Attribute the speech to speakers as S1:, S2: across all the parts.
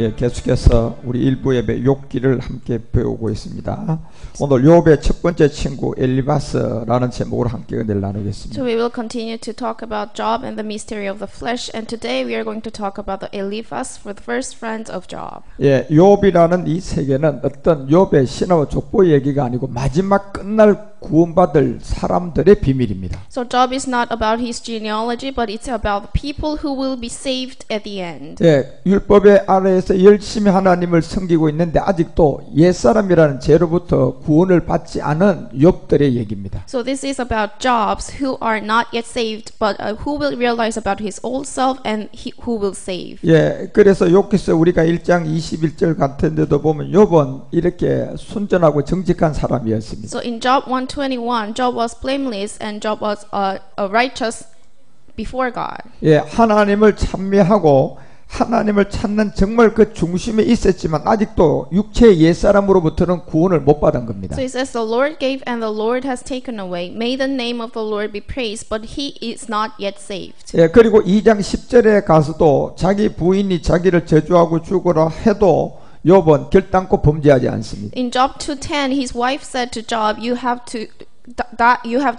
S1: 예, 계속해서 우리 일부 예배 욥기를 함께 배우고 있습니다. 오늘 욥의 첫 번째 친구 엘리바스라는 제목으로 함께 은혜를 나누겠습니다.
S2: So we will continue to talk about Job and the mystery of the flesh, and today we are going to talk about the Eliphaz, for the first friend of Job.
S1: 예, 욥이라는 이 세계는 어떤 욥의 신화와 족보 얘기가 아니고 마지막 끝날 구원받을 사람들의 비밀입니다.
S2: So Job is not about his genealogy, but it's about the people who will be saved at the end.
S1: 예, 율법의 아래에서 열심히 하나님을 섬기고 있는데 아직도 옛사람이라는 죄로부터 구원을 받지 않은 욥들의 얘기입니다.
S2: So this is about Jobs who are not yet saved, but who will realize about his old self and who will save.
S1: 예, 그래서 욥기서 우리가 1장 21절 같은데도 보면 욥은 이렇게 순전하고 정직한 사람이었습니다.
S2: So in Job 1:21, Job was blameless and Job was righteous before God.
S1: 예, 하나님을 찬미하고 하나님을 찾는 정말 그 중심에 있었지만 아직도 육체의 옛사람으로부터는 구원을 못 받은 겁니다.
S2: So it says the Lord gave and the Lord has taken away. May the name of the Lord be praised, but he is not yet saved.
S1: 예, 그리고 2장 10절에 가서도 자기 부인이 자기를 저주하고 죽으라 해도 욥은 결단코 범죄하지 않습니다.
S2: In Job 2:10, his wife said to Job, "You have to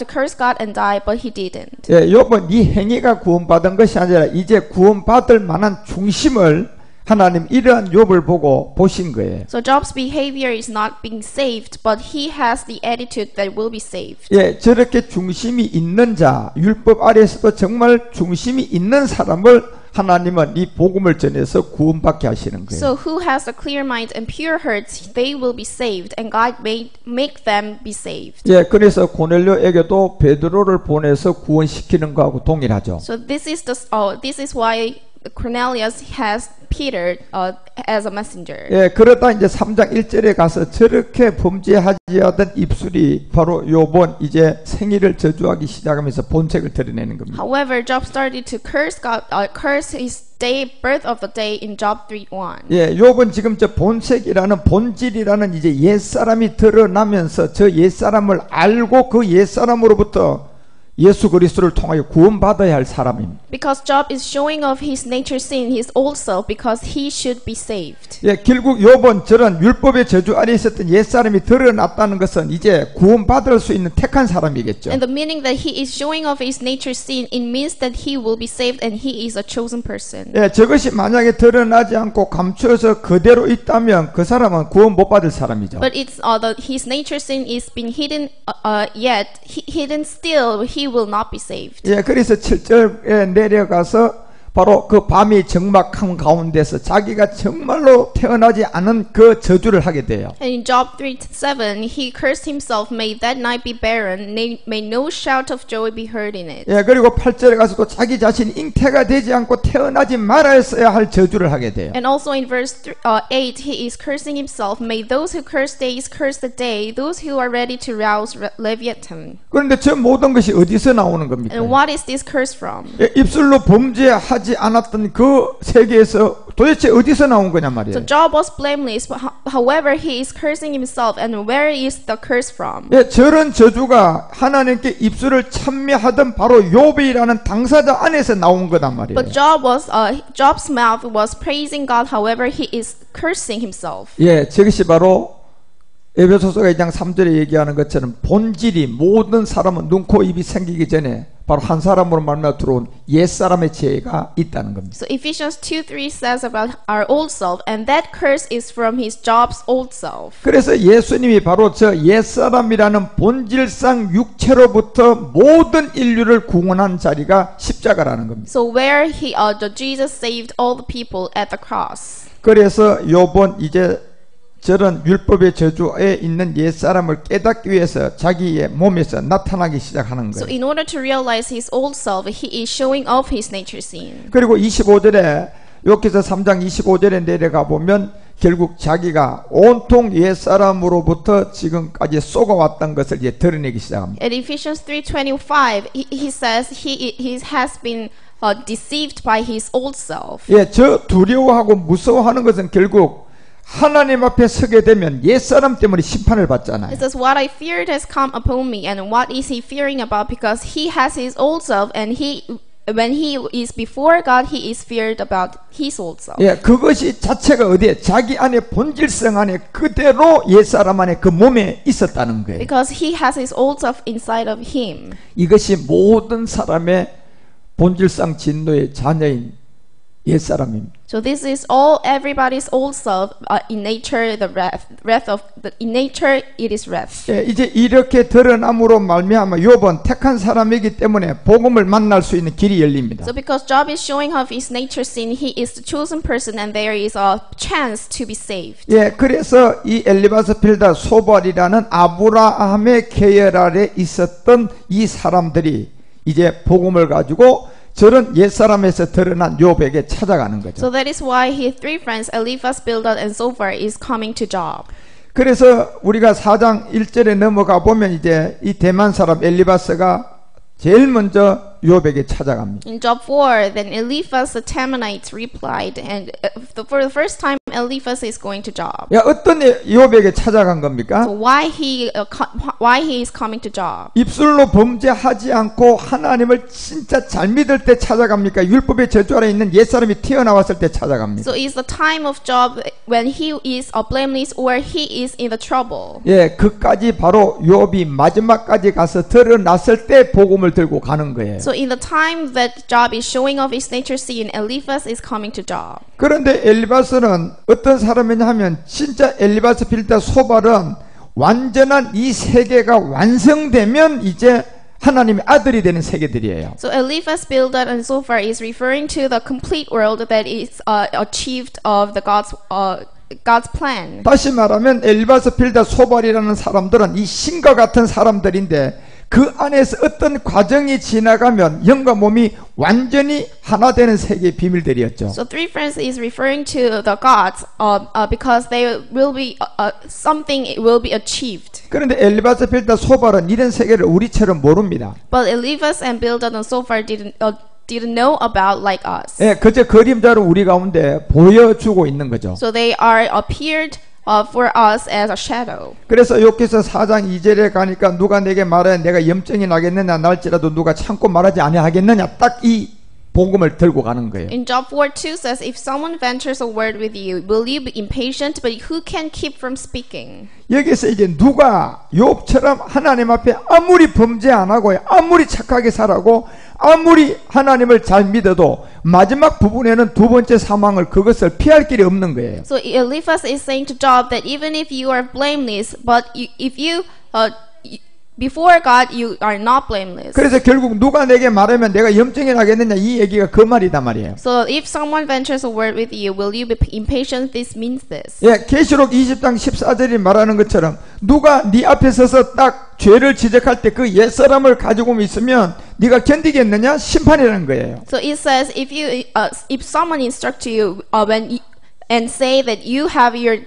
S2: curse God and die," but he didn't.
S1: 예, 욥은 이 행위가 구원받은 것이 아니라 이제 구원받을 만한 중심을 하나님 이러한 욥을 보고 보신 거예요.
S2: So Job's behavior is not being saved, but he has the attitude that will be saved.
S1: 예, 저렇게 중심이 있는 자, 율법 아래에서도 정말 중심이 있는 사람을 하나님은 이 복음을 전해서 구원받게 하시는 거예요.
S2: So who has a clear mind and pure hearts, they will be saved, and God may make them be saved.
S1: 예, 그래서 고넬료에게도 베드로를 보내서 구원시키는 거하고 동일하죠.
S2: So this is why Cornelius has Peter as a messenger.
S1: 예, 그러다 이제 3장 1절에 가서 저렇게 범죄하지 않던 입술이 바로 욥은 이제 생일을 저주하기 시작하면서 본색을 드러내는 겁니다.
S2: However, Job started to curse God, curse his birth of the day in Job 3:1.
S1: 예, 욥은 지금 저 본색이라는 본질이라는 이제 옛사람이 드러나면서 저 옛사람을 알고 그 옛사람으로부터 예수 그리스도를 통하여 구원받아야 할 사람입니다.
S2: Because Job is showing off his nature sin, his old self, because he should be saved.
S1: 예, 결국 욥은 저런 율법의 저주 아래 있었던 옛사람이 드러났다는 것은 이제 구원받을 수 있는 택한 사람이겠죠.
S2: And the meaning that he is showing off his nature sin, it means that he will be saved and he is a chosen person.
S1: 예, 저것이 만약에 드러나지 않고 감추어서 그대로 있다면 그 사람은 구원 못 받을 사람이죠.
S2: But it's his nature sin is being hidden hidden still, he will not be saved.
S1: 예, 그래서 7절에 내려가서 바로 그 밤이 적막한 가운데서 자기가 정말로 태어나지 않은 그 저주를 하게 돼요.
S2: And in Job 3:7, he cursed himself, "May that night be barren, may no shout of joy be heard in it."
S1: 예, 그리고 8절에 가서도 자기 자신이 잉태가 되지 않고 태어나지 말아야 할 저주를 하게 돼요.
S2: And also in verse 8, he is cursing himself, "May those who curse days curse the day, those who are ready to rouse Leviathan."
S1: 그런데 저 모든 것이 어디서 나오는 겁니까?
S2: And what is this curse from?
S1: 예, 입술로 범죄하지 않았던 그 세계에서 도대체 어디서 나온 거냐 말이에요.
S2: So Job was blameless, but however he is cursing himself, and where is the curse from?
S1: 예, 저런 저주가 하나님께 입술을 찬미하던 바로 욥이라는 당사자 안에서 나온 거단 말이에요.
S2: But Job's mouth was praising God, however he is cursing himself.
S1: 예, 저것이 바로 에베소서 2장 3절에 얘기하는 것처럼 본질이 모든 사람은 눈, 코, 입이 생기기 전에 바로 한 사람으로 말미암아 들어온 옛사람의 죄가 있다는 겁니다.
S2: So Ephesians 2:3 says about our old self, and that curse is from his Job's old self.
S1: 그래서 예수님이 바로 저 옛사람이라는 본질상 육체로부터 모든 인류를 구원한 자리가 십자가라는 겁니다.
S2: So where Jesus saved all the people at the cross.
S1: 그래서 욥은 이제 저런 율법의 저주에 있는 옛사람을 깨닫기 위해서 자기의 몸에서 나타나기 시작하는
S2: So
S1: 거예요.
S2: in order to realize his old self, he is showing off his nature sin.
S1: 그리고 25절에 욥기서 3장 25절에 내려가 보면 결국 자기가 온통 옛사람으로부터 지금까지 쏘아왔던 것을 이제 드러내기 시작합니다.
S2: At Ephesians 3:25, he says he has been deceived by his old self.
S1: 예, 저 두려워하고 무서워하는 것은 결국 하나님 앞에 서게 되면 옛사람 때문에 심판을 받잖아요.
S2: It says, "What I feared has come upon me," and what is he fearing about? Because he has his old self, and he when he is before God, he is feared about his old self.
S1: 예, 그것이 자체가 어디에 자기 안에 본질성 안에 그대로 옛사람 안에 그 몸에 있었다는 거예요.
S2: Because he has his old self inside of him.
S1: 이것이 모든 사람의 본질상 진노의 자녀인 옛사람입니다.
S2: So this is all everybody's old self. In nature, the wrath of the in nature it is wrath.
S1: 예, 이제 이렇게 드러남으로 말미암아 욥은 택한 사람이기 때문에 복음을 만날 수 있는 길이 열립니다.
S2: So because Job is showing of his nature sin, he is the chosen person, and there is a chance to be saved.
S1: 예, 그래서 이 엘리바스 빌다 소발이라는 아브라함의 계열 아래 있었던 이 사람들이 이제 복음을 가지고 저런 옛사람에서 드러난 욥에게 찾아가는 거죠.
S2: So that is why his three friends, Eliphaz, Bildad, and Zophar, is coming to Job.
S1: 그래서 우리가 4장 1절에 넘어가 보면 이제 이 대만 사람 엘리바스가 제일 먼저 욥에게 찾아갑니다.
S2: In Job 4, then Eliphaz the Temanite replied, and for the first time, Eliphaz is going to Job.
S1: 야, 어떤 욥에게 찾아간 겁니까?
S2: So why he is coming to Job?
S1: 입술로 범죄하지 않고 하나님을 진짜 잘 믿을 때 찾아갑니까? 율법의 저주 아래 있는 옛사람이 튀어나왔을 때 찾아갑니까?
S2: So is the time of Job when he is blameless or he is in the trouble?
S1: 예, 그까지 바로 욥이 마지막까지 가서 드러났을 때 복음을 들고 가는 거예요.
S2: So in the time that Job is showing off his nature sin, Eliphaz is coming to Job.
S1: 그런데 엘리바스는 어떤 사람이냐 하면 진짜 엘리바스 빌다 소발은 완전한 이 세계가 완성되면 이제 하나님의 아들이 되는 세계들이에요.
S2: So Eliphaz, Bildad, and Zophar is referring to the complete world that is achieved of the God's plan.
S1: 다시 말하면 엘리바스 빌다 소발이라는 사람들은 이 신과 같은 사람들인데 그 안에서 어떤 과정이 지나가면 영과 몸이 완전히 하나 되는 세계의 비밀들이었죠.
S2: So three friends is referring to the gods because they will be something will be achieved.
S1: 그런데 엘리바스 빌다 소발은 이런 세계를 우리처럼 모릅니다.
S2: But Eliphaz and Bildad and Zophar didn't know about like us.
S1: 예, 그저 그림자로 우리 가운데 보여주고 있는 거죠.
S2: So they are appeared for us as a shadow.
S1: 그래서 욥기서 4장 2절에 가니까 누가 내게 말해 내가 염증이 나겠느냐 날지라도 누가 참고 말하지 아니하겠느냐 딱 이 복음을 들고 가는 거예요.
S2: In Job 4:2 says, if someone ventures a word with you, will you be impatient? But who can keep from speaking?
S1: 여기서 이제 누가 욥처럼 하나님 앞에 아무리 범죄 안 하고 아무리 착하게 살아고 아무리 하나님을 잘 믿어도 마지막 부분에는 두 번째 사망을 그것을 피할 길이 없는 거예요.
S2: So Eliphaz is saying to Job that even if you are blameless, but if you before God you are not blameless.
S1: 그래서 결국 누가 내게 말하면 내가 염증이 나겠느냐 이 얘기가 그 말이다 말이에요.
S2: So if someone ventures a word with you, will you be impatient? This means this.
S1: 예, 계시록 20장 14절이 말하는 것처럼 누가 네 앞에 서서 딱 죄를 지적할 때 그 옛사람을 가지고 있으면 네가 견디겠느냐? 심판이라는 거예요.
S2: So it says if someone instructs you and say that you have your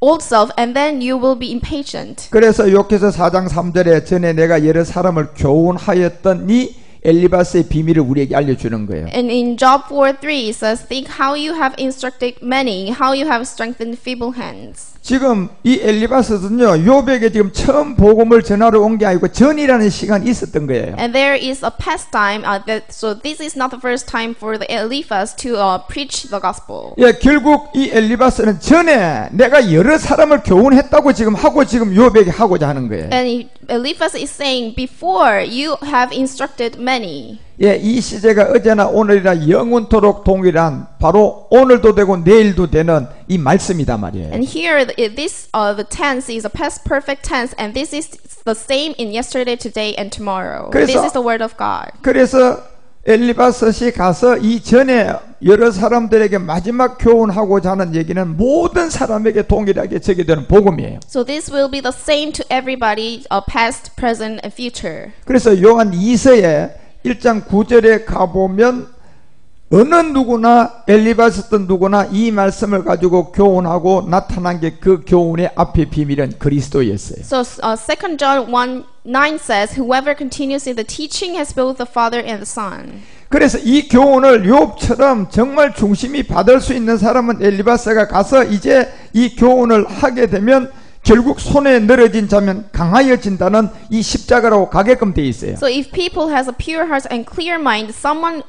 S2: old self, and then you will be impatient.
S1: 그래서 욥기서 4장 3절에 전에 내가 여러 사람을 교훈하였더니 엘리바스의 비밀을 우리에게 알려주는 거예요.
S2: And in Job 4:3 it says, think how you have instructed many, how you have strengthened feeble hands.
S1: 지금 이 엘리바스는요 욥에게 지금 처음 복음을 전하러 온 게 아니고 전이라는 시간이 있었던 거예요.
S2: And there is a past time so this is not the first time for the Eliphaz to preach the gospel.
S1: 예, 결국 이 엘리바스는 전에 내가 여러 사람을 교훈했다고 지금 하고 지금 욥에게 하고자 하는 거예요.
S2: And Eliphaz is saying, before you have instructed many.
S1: 예, 이 시제가 어제나 오늘이나 영원토록 동일한 바로 오늘도 되고 내일도 되는 이 말씀이다 말이에요.
S2: And here this the tense is a past perfect tense, and this is the same in yesterday, today, and tomorrow. This is the word of God.
S1: 그래서 엘리바스이 가서 이 전에 여러 사람들에게 마지막 교훈하고자 하는 얘기는 모든 사람에게 동일하게 적용되는 복음이에요.
S2: So this will be the same to everybody, past, present, and future.
S1: 그래서 요한 2서에 1장 9절에 가보면 어느 누구나 엘리바스든 누구나 이 말씀을 가지고 교훈하고 나타난 게 그 교훈의 앞에 비밀은 그리스도였어요.
S2: So 2 John 1:9 says, whoever continues in the teaching has both the Father and the Son.
S1: 그래서 이 교훈을 욥처럼 정말 중심이 받을 수 있는 사람은 엘리바스가 가서 이제 이 교훈을 하게 되면 결국 손에 늘어진 자면 강하여진다는 이 십자가로 가게끔 돼 있어요.
S2: So if people has a pure heart and clear mind, someone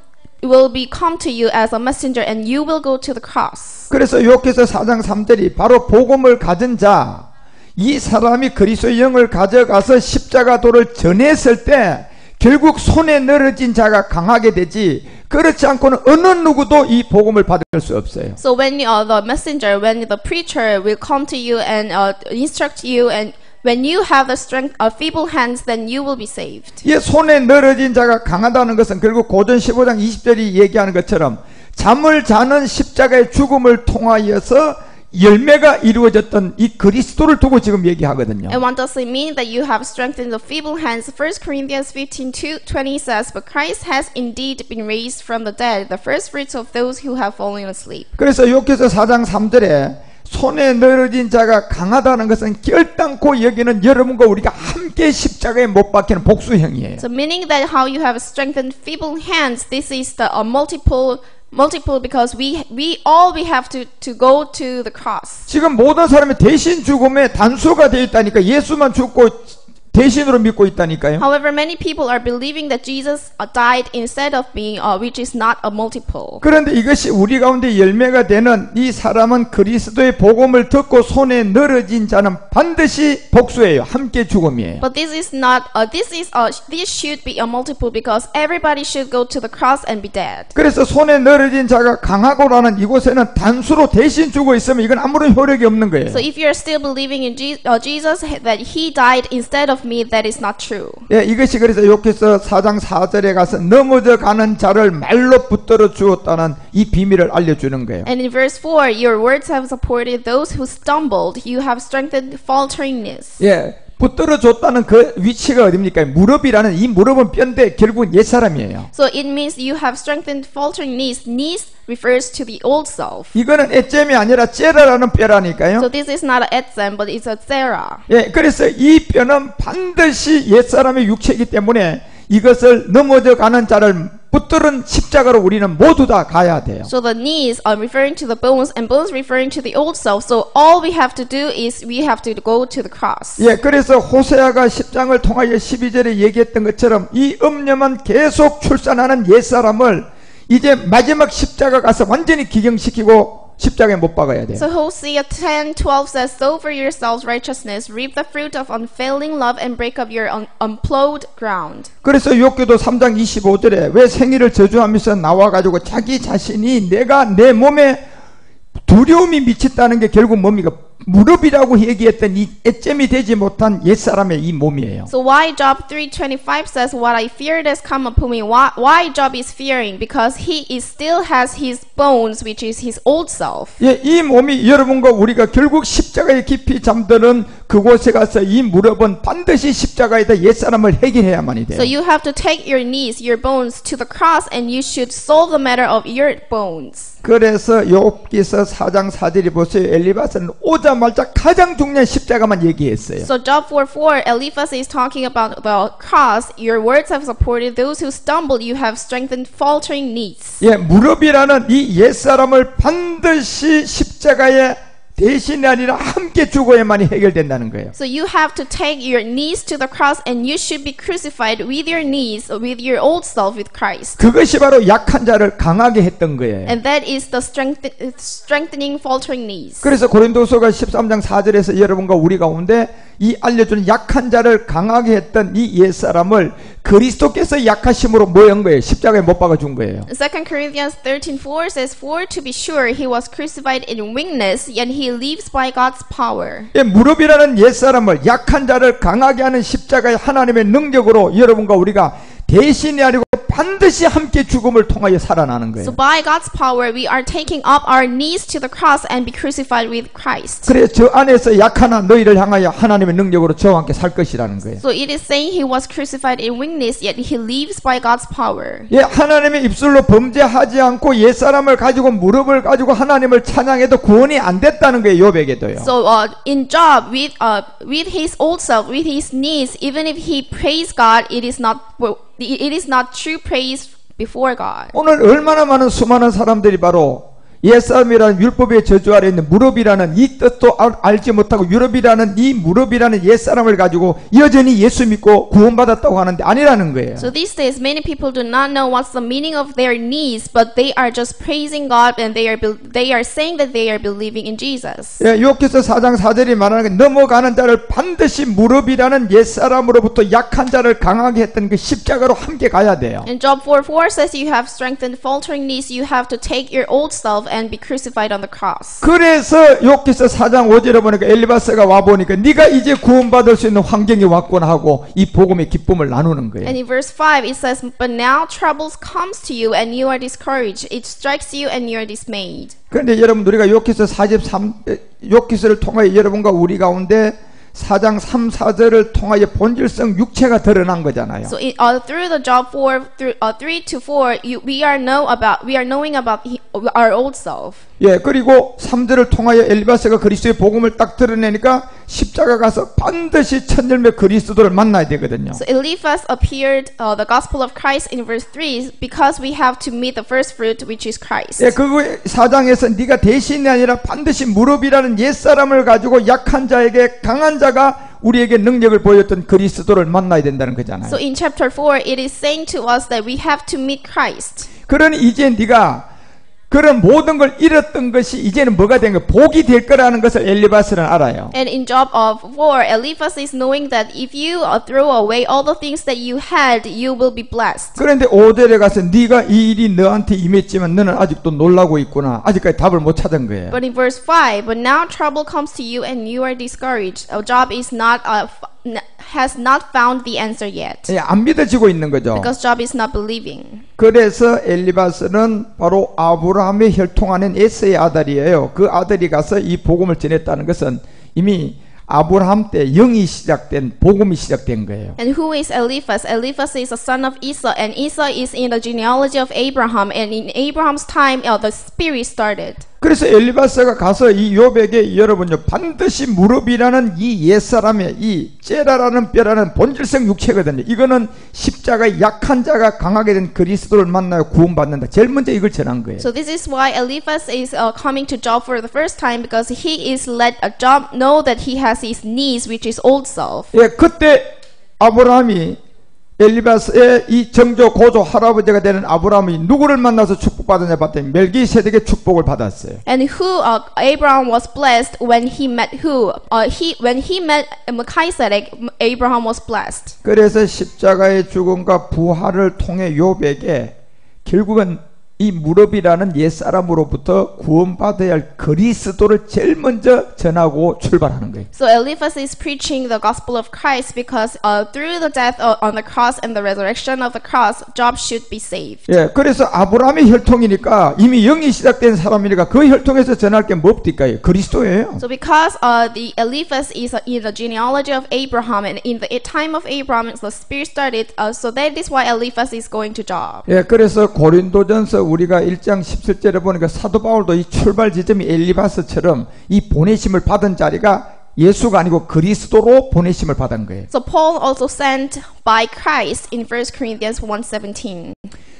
S2: will be come to you as a messenger and you will go to the cross.
S1: 그래서 요께서 4장 3절이 바로 복음을 가진 자, 이 사람이 그리스도의 영을 가져가서 십자가 도를 전했을 때 결국 손에 늘어진 자가 강하게 되지, 그렇지 않고는 어느 누구도 이 복음을 받을 수 없어요.
S2: So when the messenger, when the preacher will come to you and instruct you, and when you have the strength of feeble hands, then you will be saved.
S1: 이 손에 늘어진 자가 강하다는 것은 결국 고전 15장 20절이 얘기하는 것처럼 잠을 자는 십자가의 죽음을 통하여서 열매가 이루어졌던 이 그리스도를 두고 지금 얘기하거든요.
S2: And what does it mean that you have strengthened the feeble hands? 1 Corinthians 15:20 says, "But Christ has indeed been raised from the dead, the first fruits of those who have fallen asleep."
S1: 그래서 욥기서 4장 3절에 손에 늘어진 자가 강하다는 것은 결단코 여기는 여러분과 우리가 함께 십자가에 못 박히는 복수형이에요.
S2: So meaning that how you have strengthened feeble hands, this is the multiple because we have to go to the cross.
S1: 지금 모든 사람이 대신 죽음에 단수가 되어 있다니까. 예수만 죽고 대신으로 믿고 있다니까요.
S2: However, many people are believing that Jesus died instead of being, which is not a multiple.
S1: 그런데 이것이 우리 가운데 열매가 되는 이 사람은 그리스도의 복음을 듣고 손에 늘어진 자는 반드시 복수예요. 함께 죽음이에요.
S2: But this is not. This should be a multiple because everybody should go to the cross and be dead.
S1: 그래서 손에 늘어진 자가 강하고라는 이곳에는 단수로 대신 죽어 있으면 이건 아무런 효력이 없는 거예요.
S2: So if you are still believing in Jesus that He died instead of me, that is not true.
S1: 예, 이것이 그래서 욥기서 4장 4절에 가서 넘어져 가는 자를 말로 붙들어 주었다는 이 비밀을 알려주는 거예요.
S2: And in verse 4, your words have supported those who stumbled. You have strengthened falteringness.
S1: 예, 붙들어 줬다는 그 위치가 어딥니까? 무릎이라는 이 무릎은 뼈인데 결국은 옛사람이에요.
S2: So it means you have strengthened faltering knees. Knees refers to the old self.
S1: 이거는 에잼이 아니라 째라라는 뼈라니까요.
S2: So this is not an etzem, but it's a zera.
S1: 예, 그래서 이 뼈는 반드시 옛사람의 육체이기 때문에 이것을 넘어져 가는 자를 붙들은 십자가로 우리는 모두 다 가야 돼요.
S2: So the knees are referring to the bones, and bones referring to the old self. So all we have to do is we have to go to the cross.
S1: 예, 그래서 호세아가 10장을 통하여 12절에 얘기했던 것처럼 이 음녀만 계속 출산하는 옛사람을 이제 마지막 십자가 가서 완전히 기경시키고 십자가에 못 박아야 돼요.
S2: So Hosea 10:12 says, "Sow for yourselves righteousness, reap the fruit of unfailing love, and break up your unplowed ground."
S1: 그래서 욥기도 3장 25절에 왜 생일을 저주하면서 나와가지고 자기 자신이 내가 내 몸에 두려움이 미쳤다는 게 결국 뭡니까? 무릎이라고 얘기했던 이 애잼이 되지 못한 옛사람의 이 몸이에요.
S2: So why Job 3:25 says, "What I feared has come upon me." Why Job is fearing? Because he still has his bones, which is his old self.
S1: 예, 이 몸이 여러분과 우리가 결국 십자가에 깊이 잠드는 그곳에 가서 이 무릎은 반드시 십자가에다 옛사람을 해결해야만이 돼요.
S2: So you have to take your knees, your bones to the cross, and you should solve the matter of your bones.
S1: 그래서 욥기서 4장 4절이 보세요. 엘리바스는 오자마자 가장 중요한 십자가만 얘기했어요.
S2: So Job 4:4, Eliphaz is talking about the cross. Your words have supported those who stumble. You have strengthened faltering knees.
S1: 예, 무릎이라는 이 옛사람을 반드시 십자가에 대신이 아니라 함께 죽어야만이 해결된다는 거예요.
S2: So you have to take your knees to the cross, and you should be crucified with your knees, with your old self, with Christ.
S1: 그것이 바로 약한 자를 강하게 했던 거예요.
S2: And that is the strengthening faltering knees.
S1: 그래서 고린도서가 13장 4절에서 여러분과 우리 가운데 이 알려주는 약한 자를 강하게 했던 이 옛사람을 그리스도께서 약하심으로 뭐 한 거예요? 십자가에 못 박아준 거예요.
S2: 2 Corinthians 13:4 says, "For to be sure he was crucified in weakness, yet he lives by God's power."
S1: 예, 무릎이라는 옛사람을 약한 자를 강하게 하는 십자가의 하나님의 능력으로 여러분과 우리가 대신이 아니고 반드시 함께 죽음을 통하여 살아나는 거예요.
S2: So by God's power we are taking up our knees to the cross and be crucified with Christ.
S1: 그래서 저 안에서 약하나 너희를 향하여 하나님의 능력으로 저와 함께 살 것이라는 거예요.
S2: So it is saying he was crucified in weakness, yet he lives by God's power.
S1: 예, 하나님의 입술로 범죄하지 않고 옛사람을 가지고 무릎을 가지고 하나님을 찬양해도 구원이 안 됐다는 거예요. 욥에게도요.
S2: So in Job, with his old self, with his knees, even if he praised God, it is not true praise before God.
S1: 오늘 얼마나 많은 수많은 사람들이 바로 옛사람이라는 율법의 저주 아래 있는 무릎이라는 이 뜻도 알지 못하고 유럽이라는 이 무릎이라는 옛사람을 가지고 여전히 예수 믿고 구원받았다고 하는데 아니라는 거예요.
S2: So these days, many people do not know what's the meaning of their knees, but they are just praising God and they are saying that they are believing in Jesus.
S1: 예, 요께서 4장 4절이 말하는 게 넘어가는 자를 반드시 무릎이라는 옛사람으로부터 약한 자를 강하게 했던 그 십자가로 함께 가야 돼요.
S2: And Job 4:4 says you have strengthened faltering knees, you have to take your old self and be crucified on the cross.
S1: 그래서 욥기서 4장 5절에 보니까 엘리바스가 와 보니까 네가 이제 구원받을 수 있는 환경이 왔구나 하고 이 복음의 기쁨을 나누는 거예요.
S2: And in verse 5 it says, but now troubles comes to you and you are discouraged. It strikes you and you are dismayed.
S1: 그런데 여러분 우리가 욥기서를 통하여 여러분과 우리 가운데 4장 3, 4절을 통하여 본질성 육체가 드러난 거잖아요.
S2: So through the Job 3 to 4, we are knowing about our old self.
S1: 예, 그리고 3절을 통하여 엘리바스가 그리스도의 복음을 딱 드러내니까 십자가 가서 반드시 첫 열매 그리스도를 만나야 되거든요.
S2: So Eliphaz appeared the gospel of Christ in verse 3 because we have to meet the first fruit, which is Christ.
S1: 예, 그거 4장에서 네가 대신이 아니라 반드시 무릎이라는 옛사람을 가지고 약한 자에게 강한 자가 우리에게 능력을 보였던 그리스도를 만나야 된다는 거잖아요.
S2: So in chapter 4 it is saying to us that we have to meet Christ.
S1: 그러니 이제 네가 그런 모든 걸 잃었던 것이 이제는 뭐가 된 거야? 복이 될 거라는 것을 엘리바스는 알아요.
S2: And in Job 4, Eliphaz is knowing that if you throw away all the things that you had, you will be blessed.
S1: 그런데 5절에 가서 네가 이 일이 너한테 임했지만 너는 아직도 놀라고 있구나. 아직까지 답을 못 찾은 거예요.
S2: But in verse 5, but now trouble comes to you and you are discouraged. Job has not found the answer yet.
S1: 예, 안 믿어지고 있는 거죠.
S2: Because Job is not believing.
S1: 그래서 엘리바스는 바로 아브라함의 혈통 안인 에서의 아들이에요. 그 아들이 가서 이 복음을 전했다는 것은 이미 아브라함 때 영이 시작된 복음이 시작된 거예요.
S2: And who is Eliphaz? Eliphaz is a son of Esau, and Esau is in the genealogy of Abraham. And in Abraham's time, the spirit started.
S1: 그래서 엘리바스가 가서 이 욥에게 여러분요 반드시 무릎이라는 이 옛사람의 이 째라라는 뼈라는 본질성 육체거든요. 이거는 십자가의 약한 자가 강하게 된 그리스도를 만나요 구원받는다. 제일 먼저 이걸 전한 거예요.
S2: So this is why Eliphaz is coming to Job for the first time, because he is let Job know that he has his knees, which is old self.
S1: 예, 그때 아브라함이 엘리바스의 이 정조 고조 할아버지가 되는 아브라함이 누구를 만나서 축복받았냐 봤더니 멜기세덱의 축복을 받았어요.
S2: And who Abraham was blessed when he met who? When he met Melchizedek, Abraham was blessed.
S1: 그래서 십자가의 죽음과 부활을 통해 욥에게 결국은 이 무릎이라는 옛사람으로부터 구원받아야 할 그리스도를 제일 먼저 전하고 출발하는 거예요.
S2: So Eliphaz is preaching the gospel of Christ because through the death on the cross and the resurrection of the cross, Job should be saved.
S1: 예, 그래서 아브라함의 혈통이니까 이미 영이 시작된 사람이니까 그 혈통에서 전할 게 뭡니까? 그리스도예요.
S2: So because the Eliphaz is in the genealogy of Abraham, and in the time of Abraham the spirit started, so that is why Eliphaz is going to Job.
S1: 예, 그래서 고린도전서 우리가 1장 17절에 보니까 사도 바울도 이 출발 지점이 엘리바스처럼 이 보내심을 받은 자리가 예수가 아니고 그리스도로 보내심을 받은 거예요.
S2: So Paul also sent by Christ in 1 Corinthians 1:17.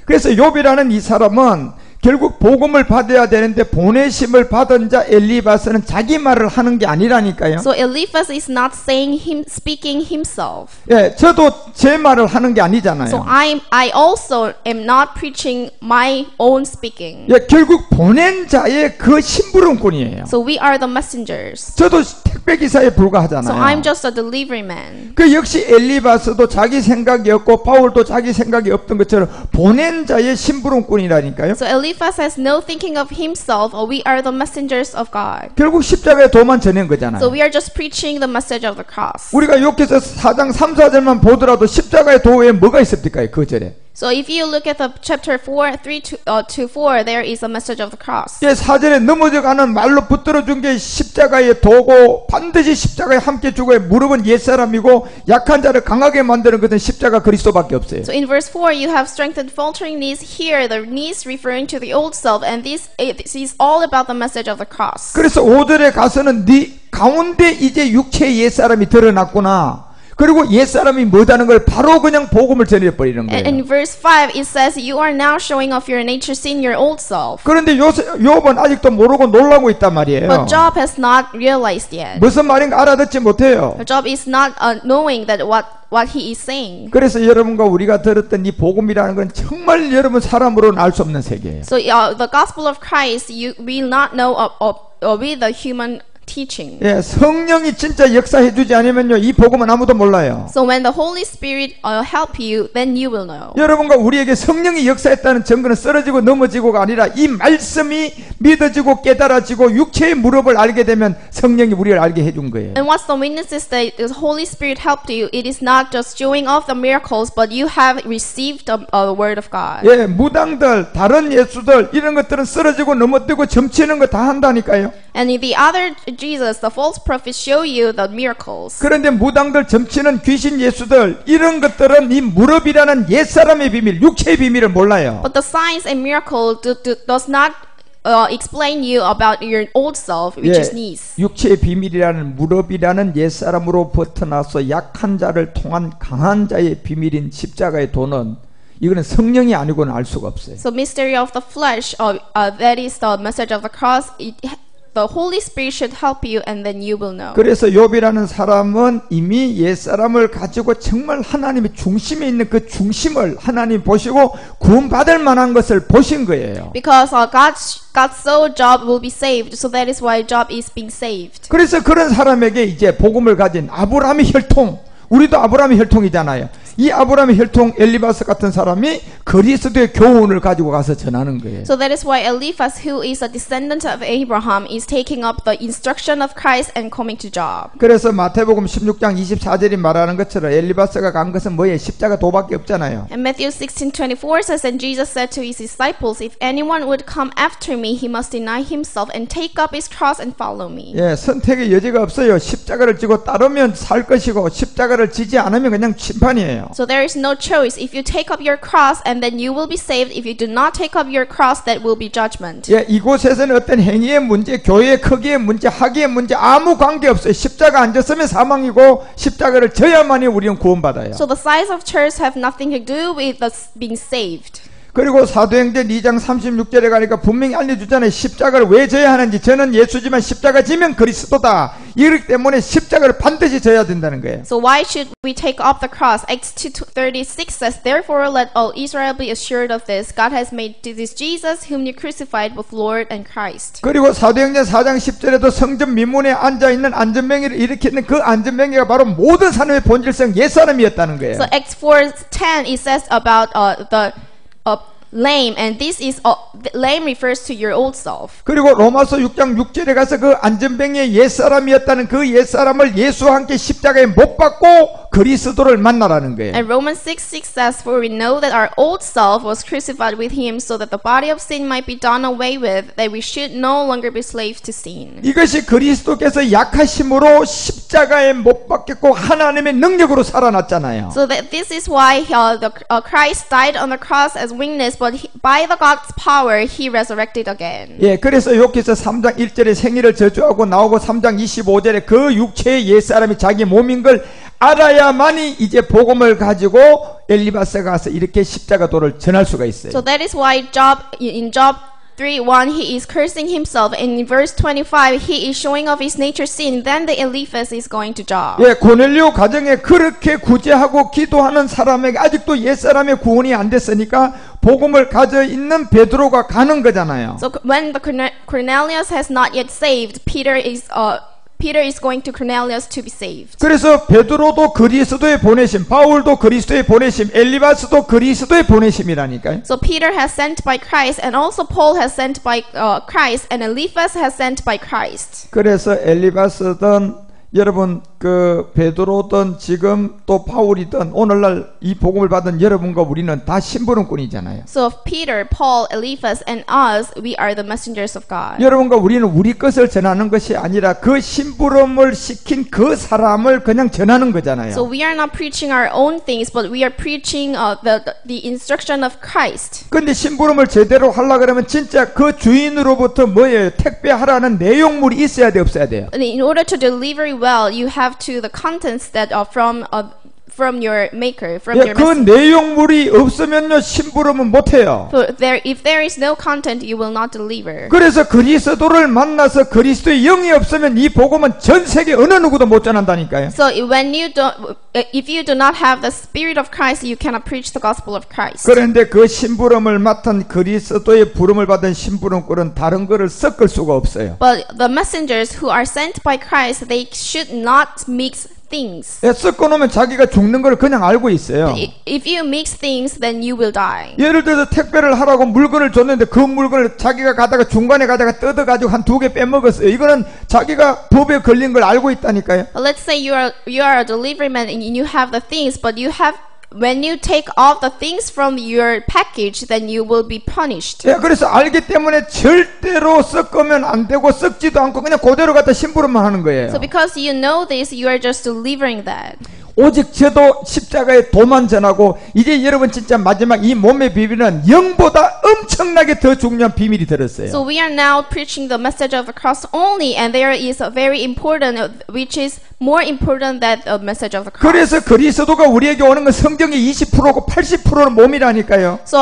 S1: 그래서 욥이라는 이 사람은 결국 복음을 받아야 되는데 보내심을 받은 자 엘리바스는 자기 말을 하는 게 아니라니까요.
S2: So Eliphaz is not speaking himself.
S1: 예, 저도 제 말을 하는 게 아니잖아요.
S2: So I also am not preaching my own speaking.
S1: 예, 결국 보낸 자의 그 심부름꾼이에요.
S2: So we are the messengers.
S1: 저도 택배 기사에 불과하잖아요.
S2: So I'm just a delivery man.
S1: 그 역시 엘리바스도 자기 생각이 없고 바울도 자기 생각이 없던 것처럼 보낸 자의 심부름꾼이라니까요.
S2: So Eliphaz has no thinking of himself. We are the messengers of God.
S1: 결국 십자가의 도만 전한 거잖아요.
S2: So we are just preaching the message of the cross.
S1: 우리가 욥기서 4장 3, 4절만 보더라도 십자가의 도에 뭐가 있습니까? 그 절에.
S2: So if you look at the chapter 4, 3 to 4, there is a message of the cross.
S1: 예, 4절에 넘어져가는 말로 붙들어 준 게 십자가의 도고 반드시 십자가에 함께 죽어야 무릎은 옛사람이고 약한 자를 강하게 만드는 것은 십자가 그리스도밖에 없어요.
S2: So in verse 4 you have strengthened faltering knees. Here the knees referring to the old self, and this is all about the message of the cross.
S1: 그래서 5절에 가서는 네 가운데 이제 육체의 옛사람이 드러났구나. 그리고 옛사람이 뭐다는 걸 바로 그냥 복음을 전해버리는
S2: And
S1: 거예요.
S2: in verse 5, it says, you are now showing off your nature sin, your old self.
S1: 그런데 욥은 아직도 모르고 놀라고 있단 말이에요.
S2: But Job has not realized yet.
S1: 무슨 말인가 알아듣지 못해요.
S2: Job is not knowing that what he is saying.
S1: 그래서 여러분과 우리가 들었던 이 복음이라는 건 정말 여러분 사람으로는 알 수 없는 세계예요.
S2: So the gospel of Christ, you will not know with the human teaching.
S1: 예, 성령이 진짜 역사해 주지 않으면요, 이 복음은 아무도 몰라요.
S2: So when the Holy Spirit help you, then you will know.
S1: 여러분과 우리에게 성령이 역사했다는 증거는 쓰러지고 넘어지고가 아니라 이 말씀이 믿어지고 깨달아지고 육체의 무릎을 알게 되면 성령이 우리를 알게 해준 거예요.
S2: And what's the witnesses that the Holy Spirit helped you? It is not just showing off the miracles, but you have received the word of God.
S1: 예, 무당들, 다른 예수들 이런 것들은 쓰러지고 넘어뜨고 점치는 거 다 한다니까요.
S2: And the other Jesus, the false prophets, show you the miracles.
S1: 그런데 무당들, 점치는 귀신 예수들 이런 것들은 이 무릎이라는 옛사람의 비밀, 육체의 비밀을 몰라요.
S2: But the signs and miracle does not explain you about your old self, which is knees.
S1: 육체의 비밀이라는 무릎이라는 옛사람으로 벗어나서 약한 자를 통한 강한 자의 비밀인 십자가의 도는 이거는 성령이 아니고는 알 수가 없어요.
S2: So mystery of the flesh, that is the message of the cross. The Holy Spirit should help you, and then you will know.
S1: 그래서 욥이라는 사람은 이미 옛사람을 가지고 정말 하나님의 중심에 있는 그 중심을 하나님 보시고 구원받을 만한 것을 보신 거예요.
S2: Because God saw Job will be saved, so that is why Job is being saved.
S1: 그래서 그런 사람에게 이제 복음을 가진 아브라함의 혈통, 우리도 아브라함의 혈통이잖아요. 이 아브라함의 혈통 엘리바스 같은 사람이 그리스도의 교훈을 가지고 가서 전하는 거예요.
S2: So that is why Eliphaz, who is a descendant of Abraham, is taking up the instruction of Christ and coming to Job.
S1: 그래서 마태복음 16장 24절이 말하는 것처럼 엘리바스가 간 것은 뭐예요? 십자가 도밖에 없잖아요.
S2: And Matthew 16:24 says, and Jesus said to his disciples, if anyone would come after me, he must deny himself and take up his cross and follow me.
S1: 예, 선택의 여지가 없어요. 십자가를 지고 따르면 살 것이고 십자가를 지지 않으면 그냥 심판이에요.
S2: So there is no choice. If you take up your cross, and then you will be saved. If you do not take up your cross, that will be judgment.
S1: 예, 이곳에서는 어떤 행위의 문제, 교회의 크기의 문제, 학위의 문제 아무 관계 없어요. 십자가 안 졌으면 사망이고 십자가를 져야만이 우리는 구원받아요.
S2: So the size of church have nothing to do with us being saved.
S1: 그리고 사도행전 2장 36절에 가니까 분명히 알려주잖아요. 십자가를 왜 져야 하는지. 저는 예수지만 십자가 지면 그리스도다. 이렇기 때문에 십자가를 반드시 져야 된다는 거예요.
S2: So why should we take up the cross? Acts 2:36 says, therefore let all Israel be assured of this. God has made this Jesus whom you crucified both Lord and Christ.
S1: 그리고 사도행전 4장 10절에도 성전 민문에 앉아있는 안전뱅이를 일으키는 그 안전뱅이가 바로 모든 사람의 본질성 옛사람이었다는 거예요.
S2: So Acts 4:10 it says about the lame, and this is lame refers to your old self.
S1: 그리고 로마서 6장 6절에 가서 그 안전뱅이의 옛사람이었다는 그 옛사람을 예수와 함께 십자가에 못 박고 그리스도를 만나라는 거예요.
S2: And Romans 6:6 says, for we know that our old self was crucified with him so that the body of sin might be done away with, that we should no longer be slaves to sin.
S1: 이것이 그리스도께서 약하심으로 십자가에 못 박혔고 하나님의 능력으로 살아났잖아요.
S2: So that this is why Christ died on the cross as weakness, but by the God's power he resurrected again.
S1: 예, 그래서 욥기서 3장 1절에 생일을 저주하고 나오고 3장 25절에 그 육체의 옛사람이 자기 몸인 걸 알아야만이 이제 복음을 가지고 엘리바스가 가서 이렇게 십자가 도를 전할 수가 있어요.
S2: So that is why in Job 3:1 he is cursing himself, and in verse 25 he is showing off his nature sin. Then the Eliphaz is going to Job.
S1: 예, 고넬료 가정에 그렇게 구제하고 기도하는 사람에게 아직도 옛사람의 구원이 안 됐으니까 복음을 가져 있는 베드로가 가는 거잖아요.
S2: So when the Cornelius has not yet saved, Peter is going to Cornelius to be saved.
S1: 그래서 베드로도 그리스도의 보내심, 바울도 그리스도의 보내심, 엘리바스도 그리스도의 보내심이라니까요.
S2: So Peter has sent by Christ, and also Paul has sent by Christ, and Eliphaz has sent by Christ.
S1: 그래서 엘리바스든 여러분 그 베드로든 지금 또 바울이든 오늘날 이 복음을 받은 여러분과 우리는 다 심부름꾼이잖아요.
S2: So Peter, Paul, Eliphaz, and us, we are the messengers of God.
S1: 여러분과 우리는 우리 것을 전하는 것이 아니라 그 심부름을 시킨 그 사람을 그냥 전하는 거잖아요.
S2: So we are not preaching our own things, but we are preaching the instruction of Christ.
S1: 근데 심부름을 제대로 하려고 그러면 진짜 그 주인으로부터 뭐예요? 택배하라는 내용물이 있어야 돼, 없어야 돼요?
S2: In order to deliver well, you have have to the contents that are from your maker, from
S1: 예,
S2: your
S1: 그
S2: message.
S1: 내용물이 없으면요 심부름은 못해요.
S2: So if there is no content, you will not deliver.
S1: 그래서 그리스도를 만나서 그리스도의 영이 없으면 이 복음은 전 세계 어느 누구도 못 전한다니까요.
S2: So if you do not have the Spirit of Christ, you cannot preach the gospel of Christ.
S1: 그런데 그 심부름을 맡은 그리스도의 부름을 받은 심부름꾼은 다른 거를 섞을 수가 없어요.
S2: But the messengers who are sent by Christ, they should not mix things.
S1: 예, 섞어 놓으면 자기가 죽는 걸 그냥 알고 있어요.
S2: If you mix things, then you will die.
S1: 예를 들어서 택배를 하라고 물건을 줬는데 그 물건을 자기가 가다가 중간에 가다가 뜯어가지고 한 2개 빼먹었어요. 이거는 자기가 법에 걸린 걸 알고 있다니까요.
S2: Let's say you are a delivery man and you have the things, but when you take off the things from your package, then you will be punished.
S1: 예, 그래서 알기 때문에 절대로 섞으면 안 되고 섞지도 않고 그냥 그대로 갖다 심부름만 하는 거예요.
S2: So because you know this, you are just delivering that.
S1: 오직 저도 십자가의 도만 전하고 이제 여러분 진짜 마지막 이 몸의 비밀은 영보다 엄청나게 더 중요한 비밀이 들었어요.
S2: So we are now preaching the message of the cross only, and there is a very important, which is more important than the message of the cross.
S1: 그래서 그리스도가 우리에게 오는 건 성경의 20%고 80%는 몸이라니까요.
S2: So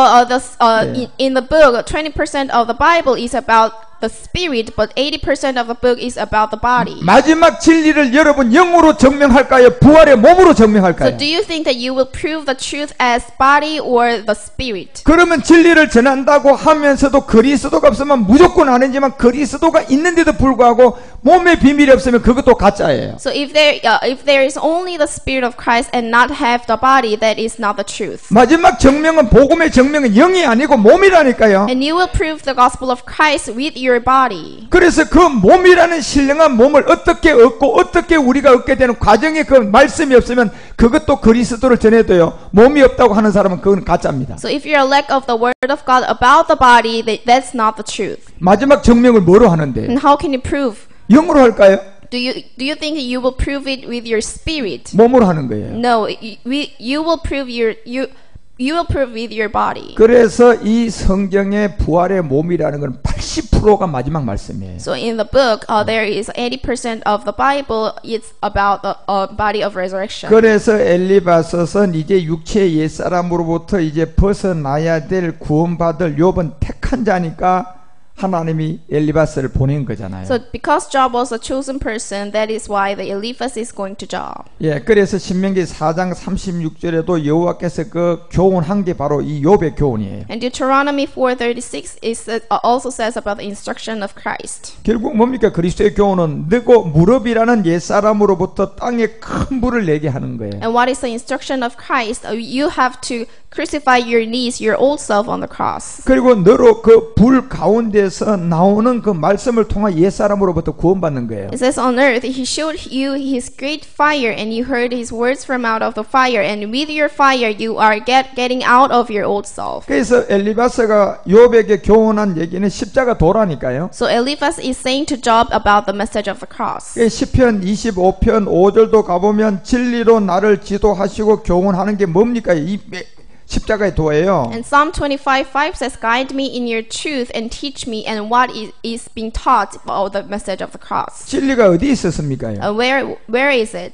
S2: in the book, 20% of the Bible is about the spirit, but 80% of the book is about the body.
S1: 마지막 진리를 여러분 영으로 증명할까요? 부활의 몸으로
S2: So
S1: 증명할까요?
S2: do you think that you will prove the truth as body or the spirit?
S1: 그러면 진리를 전한다고 하면서도 그리스도가 없으면 무조건 아니지만 그리스도가 있는데도 불구하고 몸의 비밀이 없으면 그것도 가짜예요.
S2: So if there is only the spirit of Christ and not have the body, that is not the truth.
S1: 마지막 증명은 복음의 증명은 영이 아니고 몸이라니까요.
S2: And you will prove the gospel of Christ with your body.
S1: 그래서 그 몸이라는 신령한 몸을 어떻게 얻고 어떻게 우리가 얻게 되는 과정에 그 말씀이 없으면 그것도 그리스도를 전해도요 몸이 없다고 하는 사람은 그건 가짜입니다.
S2: So if you're lack of the word of God about the body, that's not the truth.
S1: 마지막 증명을 뭐로 하는데?
S2: And how can you prove?
S1: 영으로 할까요?
S2: Do you think you will prove it with your spirit?
S1: 몸으로 하는 거예요.
S2: No, you will prove you will prove with your body.
S1: 그래서 이 성경의 부활의 몸이라는 건 80%가 마지막 말씀이에요.
S2: So in the book, there is 80% of the Bible. It's about the body of resurrection.
S1: 그래서 엘리바섯은 이제 육체의 옛사람으로부터 이제 벗어나야 될 구원받을 욥은 택한 자니까 하나님이 엘리바스를 보낸 거잖아요.
S2: So because Job was a chosen person, that is why the Eliphaz is going to Job.
S1: 예, 그래서 신명기 4장 36절에도 여호와께서 그 교훈한 게 바로 이 욥의 교훈이에요.
S2: And Deuteronomy 4:36 also says about the instruction of Christ.
S1: 결국 뭡니까? 그리스도의 교훈은 너고 무릎이라는 옛사람으로부터 땅에 큰 불을 내게 하는 거예요.
S2: And what is the instruction of Christ? You have to crucify your knees, your old self on the cross.
S1: 그리고 너로 그 불 가운데서 나오는 그 말씀을 통한 옛사람으로부터 구원받는 거예요.
S2: It says on earth, He showed you His great fire, and you heard His words from out of the fire, and with your fire you are getting out of your old self.
S1: 그래서 엘리바스가 욥에게 교훈한 얘기는 십자가 도라니까요.
S2: So Eliphaz is saying to Job about the message of the cross.
S1: 시편 25편 5절도 가보면 진리로 나를 지도하시고 교훈하는 게 뭡니까? 이 십자가의 도예요.
S2: And Psalm 25:5 says, "Guide me in your truth and teach me." And what is being taught about the message of the cross?
S1: 진리가 어디 있었습니까?
S2: Where is it?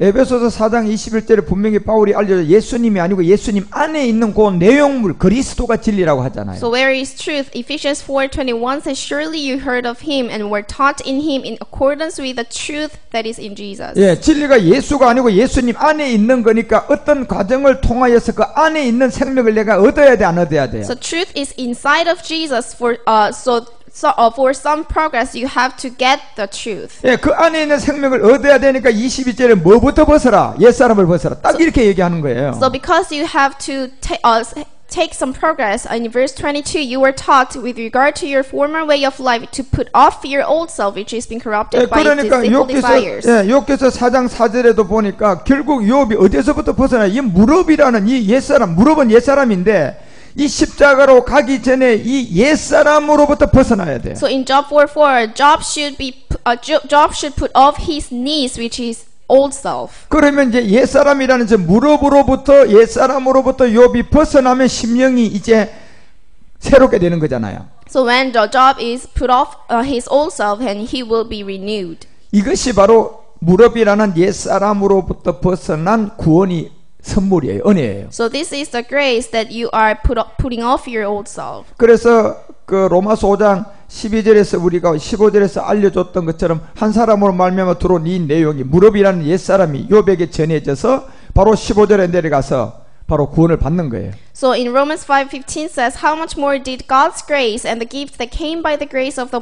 S1: 에베소서 4장 21절에 분명히 바울이 알려줘 예수님이 아니고 예수님 안에 있는 그 내용물 그리스도가 진리라고 하잖아요.
S2: So where is truth? Ephesians 4:21 says, "Surely you heard of Him and were taught in Him in accordance with the truth that is in Jesus."
S1: 예, 진리가 예수가 아니고 예수님 안에 있는 거니까 어떤 과정을 통하여서 그 안에 있는 생명을 내가 얻어야 돼, 안 얻어야 돼요?
S2: So truth is inside of Jesus. For some progress, you have to get the truth.
S1: 예, 그 안에 있는 생명을 얻어야 되니까 22절에 뭐부터 벗어라? 옛사람을 벗어라. 딱 이렇게 얘기하는 거예요.
S2: So because you have to take some progress, in verse 22, you were taught with regard to your former way of life to put off your old self, which has been corrupted by
S1: 그러니까
S2: deceitful desires.
S1: 욥기서 4장 4절에도 보니까 결국 욥이 어디서부터 벗어나? 이 무릎이라는 이 옛사람, 무릎은 옛사람인데 이 십자가로 가기 전에 이 옛사람으로부터 벗어나야 돼요.
S2: So in Job 4:4, Job should put off his knees, which is old self.
S1: 그러면 이제 옛사람이라는 저 무릎으로부터 옛사람으로부터 욥이 벗어나면 심령이 이제 새롭게 되는 거잖아요.
S2: So when Job is put off his old self, and he will be renewed.
S1: 이것이 바로 무릎이라는 옛사람으로부터 벗어난 구원이 선물이에요. 은혜예요.
S2: So this is the grace that you are putting off your old self.
S1: 그래서 그 로마서 5장 12절에서 우리가 15절에서 알려줬던 것처럼 한 사람으로 말미암아 들어온 이 내용이 무릎이라는 옛사람이 욥에게 전해져서 바로 15절에 내려가서 바로 구원을 받는 거예요.
S2: So in Romans 5:15 says, how much more did God's grace and the gift that came by the grace of the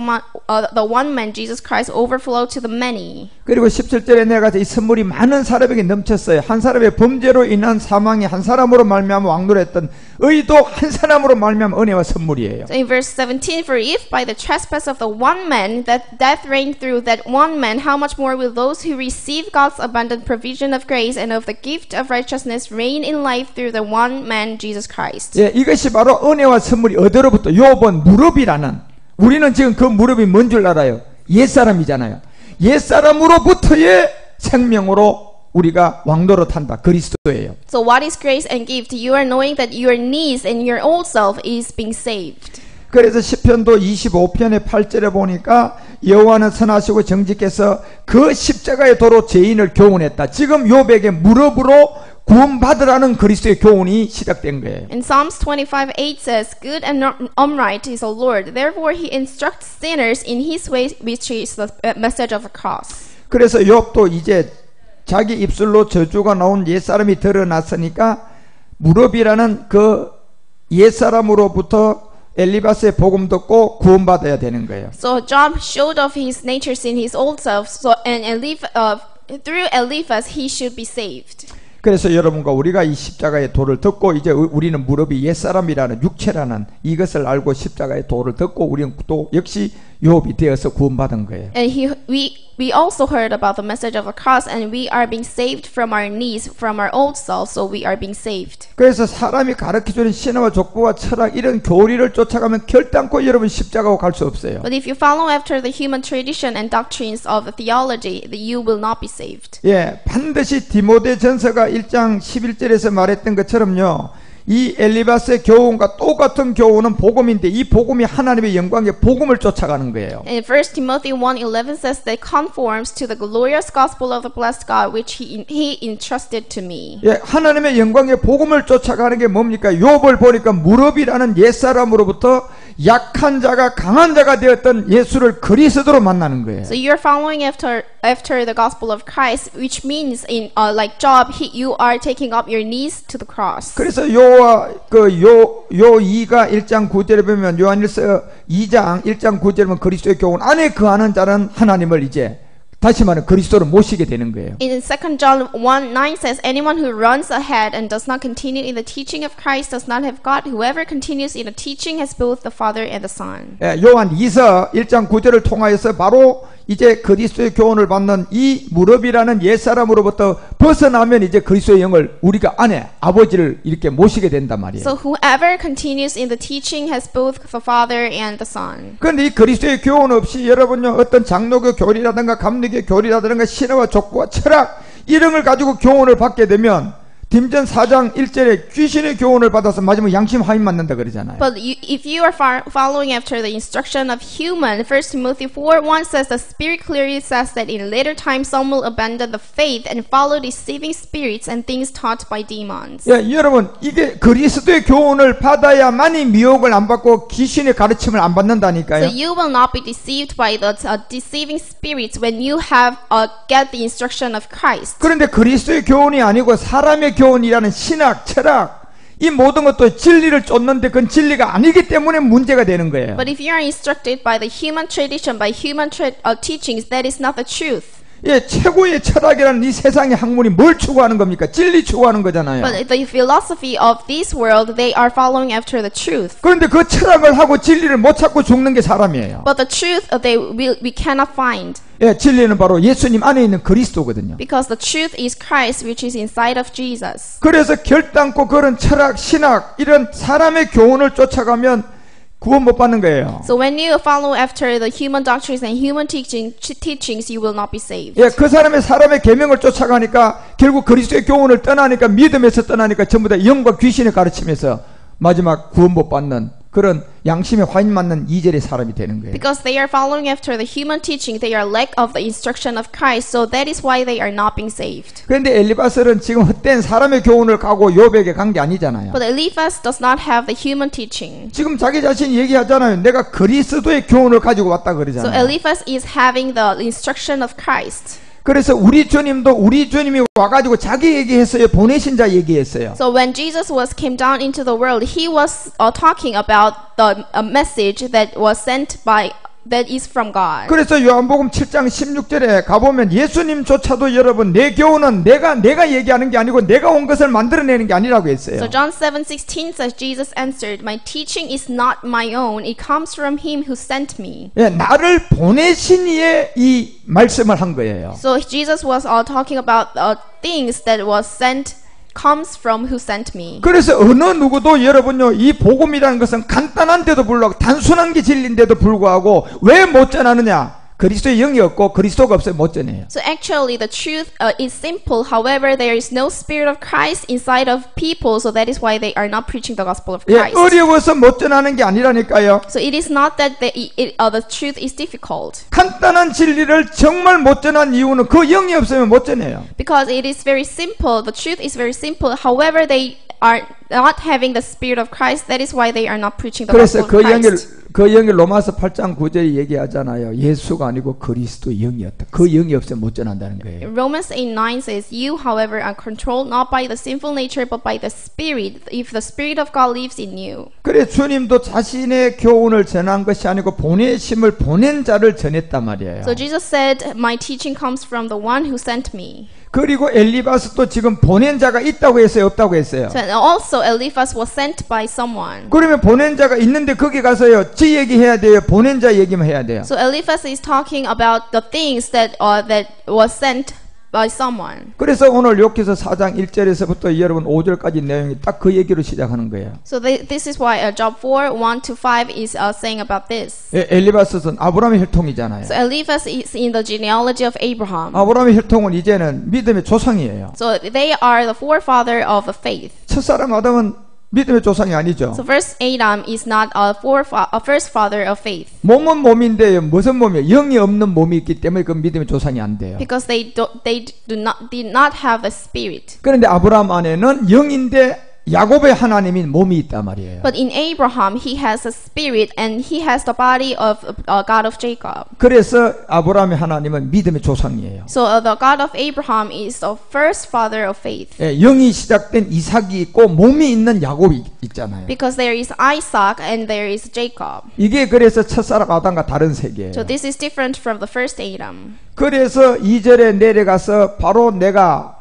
S2: one man Jesus Christ overflow to the many.
S1: 그리고 17절에 내려가서 이 선물이 많은 사람에게 넘쳤어요. 한 사람의 범죄로 인한 사망이 한 사람으로 말미암아 왕노했던 의도 한 사람으로 말미암아 은혜와 선물이에요.
S2: So in verse 17, for if by the trespass of the one man that death reigned through that one man, how much more will those who receive God's abundant provision of grace and of the gift of righteousness reign in life through the one man Jesus Christ.
S1: 예, 이것이 바로 은혜와 선물이 어디로부터 욥은 무릎이라는 우리는 지금 그 무릎이 뭔 줄 알아요? 옛사람이잖아요. 옛사람으로부터의 생명으로 우리가 왕노릇 한다. 그리스도예요.
S2: So what is grace and gift? You are knowing that your knees and your old self is being saved.
S1: 그래서 시편도 25편의 8절에 보니까 여호와는 선하시고 정직해서 그 십자가의 도로 죄인을 교훈했다. 지금 욥에게 무릎으로 구원받으라는 그리스도의 교훈이 시작된 거예요.
S2: In Psalms 25:8 says, good and upright is the Lord. Therefore he instructs sinners in his ways, which is the message of the cross.
S1: 그래서 욥도 이제 자기 입술로 저주가 나온 옛사람이 드러났으니까 무릎이라는 그 옛사람으로부터 엘리바스의 복음 듣고 구원받아야 되는 거예요.
S2: So Job showed off his nature sin, his old self, so through Eliphaz he should be saved.
S1: 그래서 여러분과 우리가 이 십자가의 도를 듣고 이제 우리는 무릎이 옛사람이라는 육체라는 이것을 알고 십자가의 도를 듣고 우리는 또 역시 욥이 되어서 구원받은 거예요.
S2: And we also heard about the message of the cross, and we are being saved from our knees, from our old self, so we are being saved.
S1: 그래서 사람이 가르쳐주는 신화와 족보와 철학 이런 교리를 쫓아가면 결단코 여러분 십자가로 갈 수 없어요.
S2: But if you follow after the human tradition and doctrines of theology, you will not be saved.
S1: 예, 반드시 디모데전서가 1장 11절에서 말했던 것처럼요. 이 엘리바스의 교훈과 똑같은 교훈은 복음인데 이 복음이 하나님의 영광의 복음을 쫓아가는 거예요.
S2: And 1 Timothy 1:11 says that conforms to the glorious gospel of the blessed God which he entrusted to me.
S1: 예, 하나님의 영광의 복음을 쫓아가는 게 뭡니까? 욥을 보니까 무릎이라는 옛사람으로부터 약한 자가 강한 자가 되었던 예수를 그리스도로 만나는 거예요.
S2: So you're following after the gospel of Christ, which means in like Job, you are taking up your knees to the cross.
S1: 그래서 요와 요 2가 1장 9절에 보면 요한일서 2장 1장 9절에 보면 그리스도의 교훈 안에 거하는 자는 하나님을 이제 다시 말하면 그리스도를 모시게 되는 거예요.
S2: In 2 John 1:9 says, anyone who runs ahead and does not continue in the teaching of Christ does not have God. Whoever continues in the teaching has both the Father and the Son.
S1: 예, 요한 2서 1장 9절을 통하여서 바로 이제 그리스도의 교훈을 받는 이 무릎이라는 옛사람으로부터 벗어나면 이제 그리스도의 영을 우리가 안에 아버지를 이렇게 모시게 된단 말이에요.
S2: So whoever continues in the teaching has both the Father and the Son.
S1: 그런데 이 그리스도의 교훈 없이 여러분요 어떤 장로교 교리라든가 감리교 교리라든가 신화와 족보와 철학 이런 걸 가지고 교훈을 받게 되면 딤전 4장 1절에 귀신의 교훈을 받아서 마지막에 양심 하인 맞는다 그러잖아요.
S2: But if you are following after the instruction of human, 1 Timothy 4:1 says the Spirit clearly says that in later times some will abandon the faith and follow deceiving spirits and things taught by demons.
S1: 예, 여러분 이게 그리스도의 교훈을 받아야만이 미혹을 안 받고 귀신의 가르침을 안 받는다니까요.
S2: So you will not be deceived by the deceiving spirits when you have get the instruction of Christ.
S1: 그런데 그리스도의 교훈이 아니고 사람의 교훈이라는 신학, 철학 이 모든 것도 진리를 쫓는데 그건 진리가 아니기 때문에 문제가 되는 거예요.
S2: But if you are instructed by the human tradition, by human teachings, that is not the truth.
S1: 예, 최고의 철학이라는 이 세상의 학문이 뭘 추구하는 겁니까? 진리 추구하는 거잖아요.
S2: But the philosophy of this world, they are following after the truth.
S1: 그런데 그 철학을 하고 진리를 못 찾고 죽는 게 사람이에요.
S2: But the truth we cannot find.
S1: 예, 진리는 바로 예수님 안에 있는 그리스도거든요.
S2: Because the truth is Christ, which is inside of Jesus.
S1: 그래서 결단코 그런 철학, 신학 이런 사람의 교훈을 쫓아가면 구원 못 받는 거예요.
S2: So when you follow after the human doctrines and human teachings, you will not be saved.
S1: 예, 그 사람의 계명을 쫓아가니까 결국 그리스도의 교훈을 떠나니까 믿음에서 떠나니까 전부 다 영과 귀신의 가르침에서 마지막 구원 못 받는 그런 양심에 화인 맞는 이절의 사람이 되는 거예요.
S2: Because they are following after the human teaching, they are lack of the instruction of Christ, so that is why they are not being saved.
S1: 그런데 엘리바스는 지금 헛된 사람의 교훈을 가고 욥에게 간 게 아니잖아요.
S2: But Eliphaz does not have the human teaching.
S1: 지금 자기 자신이 얘기하잖아요. 내가 그리스도의 교훈을 가지고 왔다
S2: So
S1: 그러잖아요.
S2: Eliphaz is having the instruction of Christ.
S1: 그래서 우리 주님도 우리 주님이 와가지고 자기 얘기했어요. 보내신 자 얘기했어요.
S2: So when Jesus came down into the world, he was talking about the message that was sent by that is from God.
S1: 그래서 요한복음 7장 16절에 가보면 예수님조차도 여러분 내 교훈은 내가 얘기하는 게 아니고 내가 온 것을 만들어내는 게 아니라고 했어요.
S2: So John 7:16 says, Jesus answered, "My teaching is not my own; it comes from Him who sent me."
S1: 예, 나를 보내신 이의 이 말씀을 한 거예요.
S2: So Jesus was talking about things that was sent. Comes from who sent me.
S1: 그래서 어느 누구도 여러분요 이 복음이라는 것은 간단한데도 불구하고 단순한 게 진리인데도 불구하고 왜 못 전하느냐? 그리스도의 영이 없고 그리스도가 없으면 못 전해요.
S2: So actually the truth is simple. However, there is no spirit of Christ inside of people, so that is why they are not preaching the gospel of
S1: 예,
S2: Christ.
S1: 어려워서 못 전하는 게 아니라니까요.
S2: So it is not that the truth is difficult.
S1: 간단한 진리를 정말 못 전한 이유는 그 영이 없으면 못 전해요.
S2: Because it is very simple. The truth is very simple. However, they are not having the spirit of Christ. That is why they are not preaching the
S1: 그래서
S2: gospel of Christ.
S1: 그 영이 로마서 8장 9절에 얘기하잖아요. 예수가 아니고 그리스도의 영이었다. 그 영이 없으면 못 전한다는 거예요.
S2: Romans 8:9 says, "You, however, are controlled not by the sinful nature, but by the Spirit. If the Spirit of God lives in you."
S1: 그래 주님도 자신의 교훈을 전한 것이 아니고 보내심을 보낸 자를 전했단 말이에요.
S2: So Jesus said, "My teaching comes from the one who sent me."
S1: 그리고 엘리바스도 지금 보낸 자가 있다고 했어요, 없다고 했어요.
S2: So also Eliphaz was sent by someone.
S1: 그러면 보낸 자가 있는데 거기 가서요, 지 얘기해야 돼요, 보낸 자 얘기만 해야 돼요.
S2: So Eliphaz is talking about the things that was sent by someone.
S1: 그래서 오늘 욥기서 4장 1절에서부터 여러분 5절까지 내용이 딱 그 얘기로 시작하는 거예요.
S2: So this is why Job 4:1-5 is saying about this.
S1: 예, 엘리바스는 아브라함의 혈통이잖아요.
S2: So Eliphaz is in the genealogy of Abraham.
S1: 아브라함의 혈통은 이제는 믿음의 조상이에요.
S2: So they are the forefather of the faith.
S1: 첫사람 아담은 믿음의 조상이 아니죠.
S2: So first Adam is not a first father of faith.
S1: 몸은 몸인데요. 무슨 몸이에요? 영이 없는 몸이 있기 때문에 그 믿음의 조상이 안 돼요.
S2: Because they did not have a spirit.
S1: 그런데 아브라함 안에는 영인데 야곱의 하나님이 몸이 있단 말이에요.
S2: But in Abraham, he has a spirit and he has the body of God of Jacob.
S1: 그래서 아브라함의 하나님은 믿음의 조상이에요.
S2: So the God of Abraham is the first father of faith.
S1: 예, 영이 시작된 이삭이 있고 몸이 있는 야곱이 있잖아요.
S2: Because there is Isaac and there is Jacob.
S1: 이게 그래서 첫사람 아담과 다른 세계예요.
S2: So this is different from the first Adam.
S1: 그래서 2절에 내려가서 바로 내가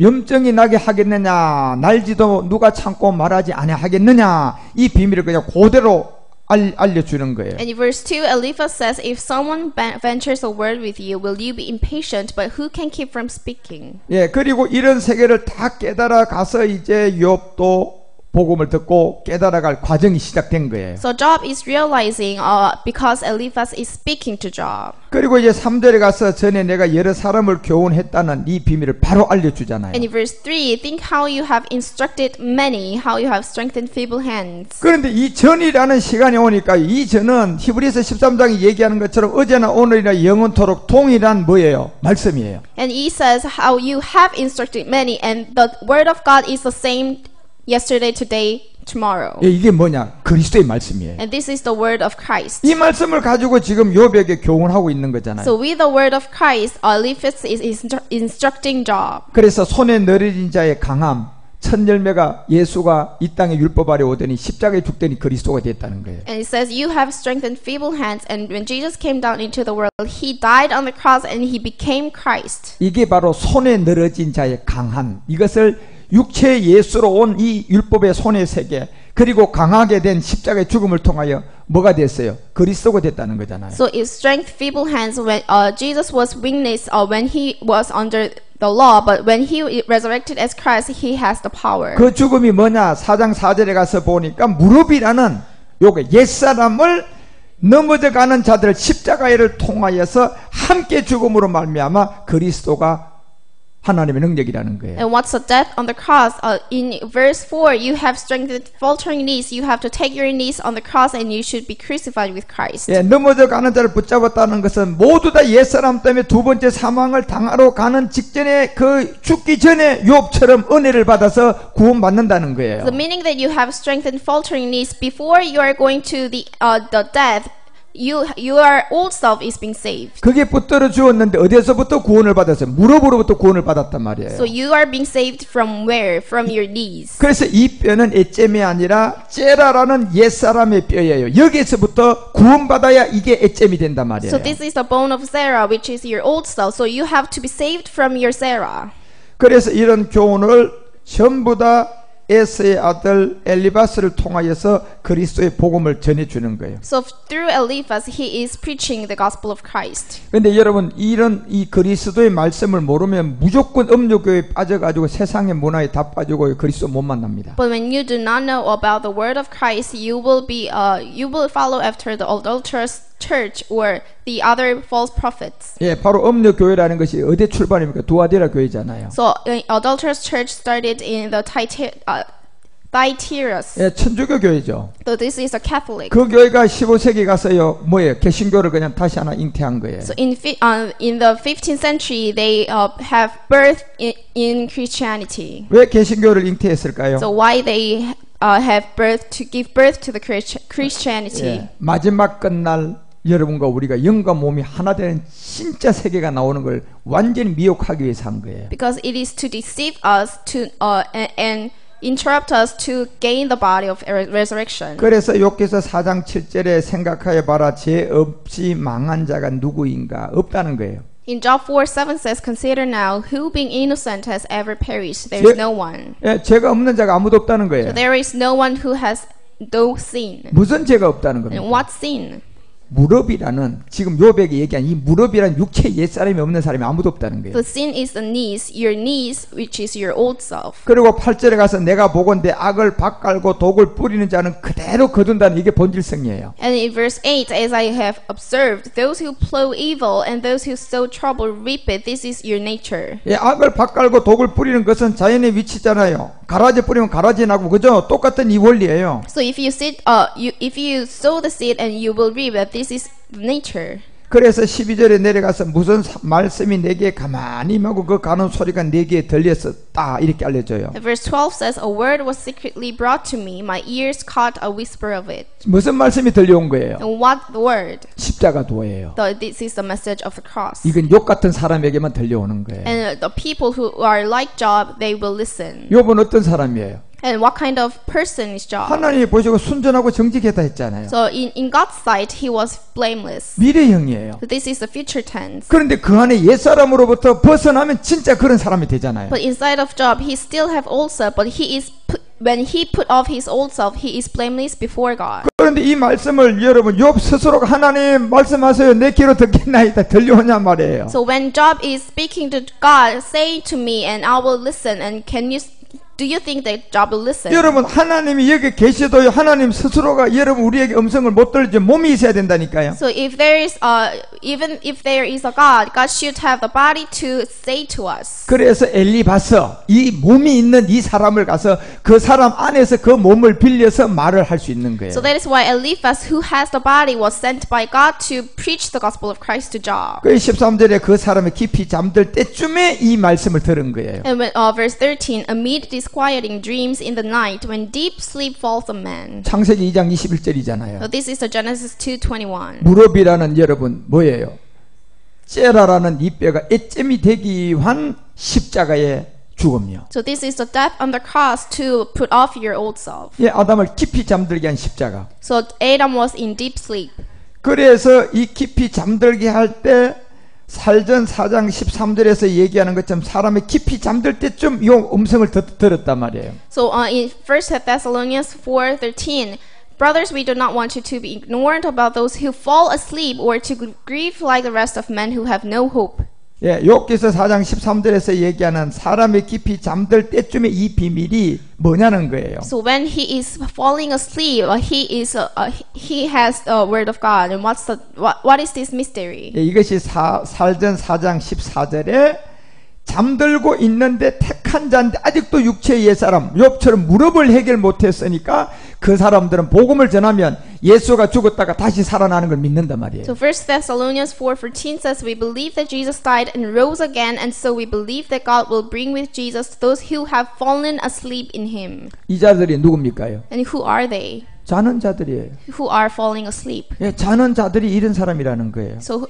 S1: 염증이 나게 하겠느냐, 날지도 누가 참고 말하지 아니하겠느냐, 이 비밀을 그냥 그대로 알려주는 거예요.
S2: And in verse 2, Eliphaz says, "If someone ventures a word with you, will you be impatient? But who can keep from speaking?"
S1: 예, 그리고 이런 세계를 다 깨달아 가서 이제 욥도 복음을 듣고 깨달아갈 과정이 시작된 거예요.
S2: So Job is realizing because Eliphaz is speaking to Job.
S1: 그리고 이제 3절에 가서 전에 내가 여러 사람을 교훈했다는 이 비밀을 바로 알려주잖아요.
S2: And in verse 3, think how you have instructed many, how you have strengthened feeble hands.
S1: 그런데 이 전이라는 시간이 오니까 이 전은 히브리서 13장이 얘기하는 것처럼 어제나 오늘이나 영원토록 동일한 뭐예요? 말씀이에요.
S2: And he says how you have instructed many, and the word of God is the same yesterday, today, tomorrow.
S1: 예, 이게 뭐냐? 그리스도의 말씀이에요.
S2: And this is the word of Christ.
S1: 이 말씀을 가지고 지금 욥에게 교훈하고 있는 거잖아요.
S2: So with the word of Christ, Eliphaz is instructing Job.
S1: 그래서 손에 늘어진 자의 강함, 첫 열매가 예수가 이 땅에 율법 아래 오더니 십자가에 죽더니 그리스도가 됐다는 거예요.
S2: And it says, you have strengthened feeble hands, and when Jesus came down into the world, he died on the cross and he became Christ.
S1: 이게 바로 손에 늘어진 자의 강함, 이것을 육체 예수로 온 이 율법의 손의 세계, 그리고 강하게 된 십자가의 죽음을 통하여 뭐가 됐어요? 그리스도가 됐다는 거잖아요.
S2: So his strength, feeble hands, when Jesus was weakness when he was under the law, but when he resurrected as Christ, he has the power.
S1: 그 죽음이 뭐냐? 4장 4절에 가서 보니까 무릎이라는 요게 옛사람을 넘어져가는 자들 십자가를 통하여서 함께 죽음으로 말미암아 그리스도가 하나님의 능력이라는 거예요.
S2: And what's the death on the cross? In verse 4, you have strengthened faltering knees. You have to take your knees on the cross and you should be crucified with Christ.
S1: 예, 넘어져 가는 자를 붙잡았다는 것은 모두 다 옛사람 때문에 두 번째 사망을 당하러 가는 직전에 그 죽기 전에 욥처럼 은혜를 받아서 구원받는다는 거예요.
S2: The meaning that you have strengthened faltering knees before you are going to the death. Your old self is being saved.
S1: 그게 붙들어 주었는데 어디에서부터 구원을 받았어요? 무릎으로부터 구원을 받았단 말이에요.
S2: So you are being saved from where? From your knees.
S1: 그래서 이 뼈는 에쨈이 아니라 째라라는 옛사람의 뼈예요. 여기에서부터 구원받아야 이게 에쨈이 된단 말이에요.
S2: So this is the bone of Sarah, which is your old self. So you have to be saved from your Sarah.
S1: 그래서 이런 교훈을 전부 다 에스의 아들 엘리바스를 통하여서 그리스도의 복음을 전해주는 거예요.
S2: So through Eliphaz, he is preaching the gospel of Christ.
S1: 근데 여러분 이런 이 그리스도의 말씀을 모르면 무조건 음료교에 빠져가지고 세상의 문화에 다 빠지고 그리스도 못 만납니다.
S2: But when you do not know about the word of Christ, you will follow after the adulterous church or the other false prophets.
S1: 예, 바로 음료교회라는 것이 어디 출발입니까? 두아디라 교회잖아요.
S2: So adulterous church started in the Thyatira.
S1: 예, 천주교 교회죠.
S2: So this is a Catholic.
S1: 그 교회가 15세기 가서요 뭐예요? 개신교를 그냥 다시 하나 잉태한 거예요.
S2: So in the 15th century, they have birth in Christianity.
S1: 왜 개신교를 잉태했을까요?
S2: So why they have birth to give birth to the Christianity?
S1: 예, 마지막 끝날 여러분과 우리가 영과 몸이 하나 되는 진짜 세계가 나오는 걸 완전히 미혹하기 위해서 한 거예요.
S2: Because it is to deceive us and interrupt us to gain the body of resurrection.
S1: 그래서 욥기서 4장 7절에 생각하여 봐라 죄 없이 망한 자가 누구인가 없다는 거예요.
S2: In Job 4:7 says, "Consider now who being innocent has ever perished. There is no one."
S1: 예, 죄가 없는 자가 아무도 없다는 거예요.
S2: So there is no one who has no sin.
S1: 무슨 죄가 없다는 겁니까?
S2: And what sin?
S1: 무릎이라는 지금 욥에게 얘기한 이 무릎이라는 육체 옛사람이 없는 사람이 아무도 없다는 거예요.
S2: The sin is the knees, your knees, which is your old self.
S1: 그리고 8절에 가서 내가 보건대 악을 밭갈고 독을 뿌리는 자는 그대로 거둔다는 이게 본질성이에요.
S2: And in verse 8, as I have observed, those who plow evil and those who sow trouble reap it. This is your nature.
S1: 예, 악을 밭갈고 독을 뿌리는 것은 자연의 위치잖아요. 가라지 뿌리면 가라지 나고 그죠? 똑같은 이 원리예요.
S2: So if you sow the seed and you will reap it, this is nature.
S1: 그래서 12절에 내려가서 무슨 말씀이 내게 가만히 임하고 그 가는 소리가 내게 들렸었다 이렇게 알려줘요.
S2: Verse 12 says, "A word was secretly brought to me. My ears caught a whisper of it."
S1: 무슨 말씀이 들려온 거예요?
S2: And what word?
S1: 십자가 도예요.
S2: This is the message of the cross.
S1: 이건 욥 같은 사람에게만 들려오는 거예요.
S2: And the people who are like Job, they will listen.
S1: 욥은 어떤 사람이에요?
S2: And what kind of person is Job?
S1: 하나님이 보시고 순전하고 정직했다 했잖아요.
S2: So in God's sight, he was blameless.
S1: 미래형이에요.
S2: So this is the future tense.
S1: 그런데 그 안에 옛사람으로부터 벗어나면 진짜 그런 사람이 되잖아요.
S2: But inside of Job, he still have old self, but when he put off his old self, he is blameless before God.
S1: 그런데 이 말씀을 여러분 욥 스스로가 하나님 말씀하세요 내 귀로 듣겠나이다 들려오냐 말이에요.
S2: So when Job is speaking to God, say to me and I will listen. And do you think that Job will listen?
S1: 여러분 하나님이 여기 계셔도요 하나님 스스로가 여러분 우리에게 음성을 못 들리죠. 몸이 있어야 된다니까요.
S2: So if there is even if there is a God should have the body to say to us.
S1: 그래서 엘리바서 이 몸이 있는 이 사람을 가서 그 사람 안에서 그 몸을 빌려서 말을 할 수 있는 거예요.
S2: So that is why Eliphaz, who has the body, was sent by God to preach the gospel of Christ to Job.
S1: 그 13절에 그 사람이 깊이 잠들 때쯤에 이 말씀을 들은 거예요.
S2: And when, verse 13, amid disquieting dreams in the night, when deep sleep falls on man.
S1: 창세기 2장 21절이잖아요.
S2: So this is the Genesis 2:21.
S1: 무릎이라는 여러분 뭐예요? 째라라는 이 뼈가 애점이 되기 위한 십자가의 죽음이요.
S2: So this is the death on the cross to put off your old self.
S1: 예, 아담을 깊이 잠들게 한 십자가.
S2: So Adam was in deep sleep.
S1: 그래서 이 깊이 잠들게 할 때 살전 4장 13절에서 얘기하는 것처럼 사람이 깊이 잠들 때쯤 이 음성을 들었단 말이에요.
S2: So in 1 Thessalonians 4:13, brothers, we do not want you to be ignorant about those who fall asleep or to grieve like the rest of men who have no hope.
S1: 예, 욥기서 4장 13절에서 얘기하는 사람이 깊이 잠들 때쯤에 이 비밀이 뭐냐는 거예요.
S2: So when he is falling asleep, he has the word of God. And what is this mystery?
S1: 예, 이것이 살전 4장 14절에 잠들고 있는데 택한 자인데 아직도 육체의 옛사람 욥처럼 무릎을 해결 못했으니까 그 사람들은 복음을 전하면 예수가 죽었다가 다시 살아나는 걸 믿는단 말이에요.
S2: So 1 Thessalonians 4:14 says, we believe that Jesus died and rose again, and so we believe that God will bring with Jesus those who have fallen asleep in him.
S1: 이 자들이 누굽니까요?
S2: And who are they?
S1: 자는 자들이에요.
S2: Who are falling asleep.
S1: 예, 자는 자들이 이런 사람이라는 거예요.
S2: So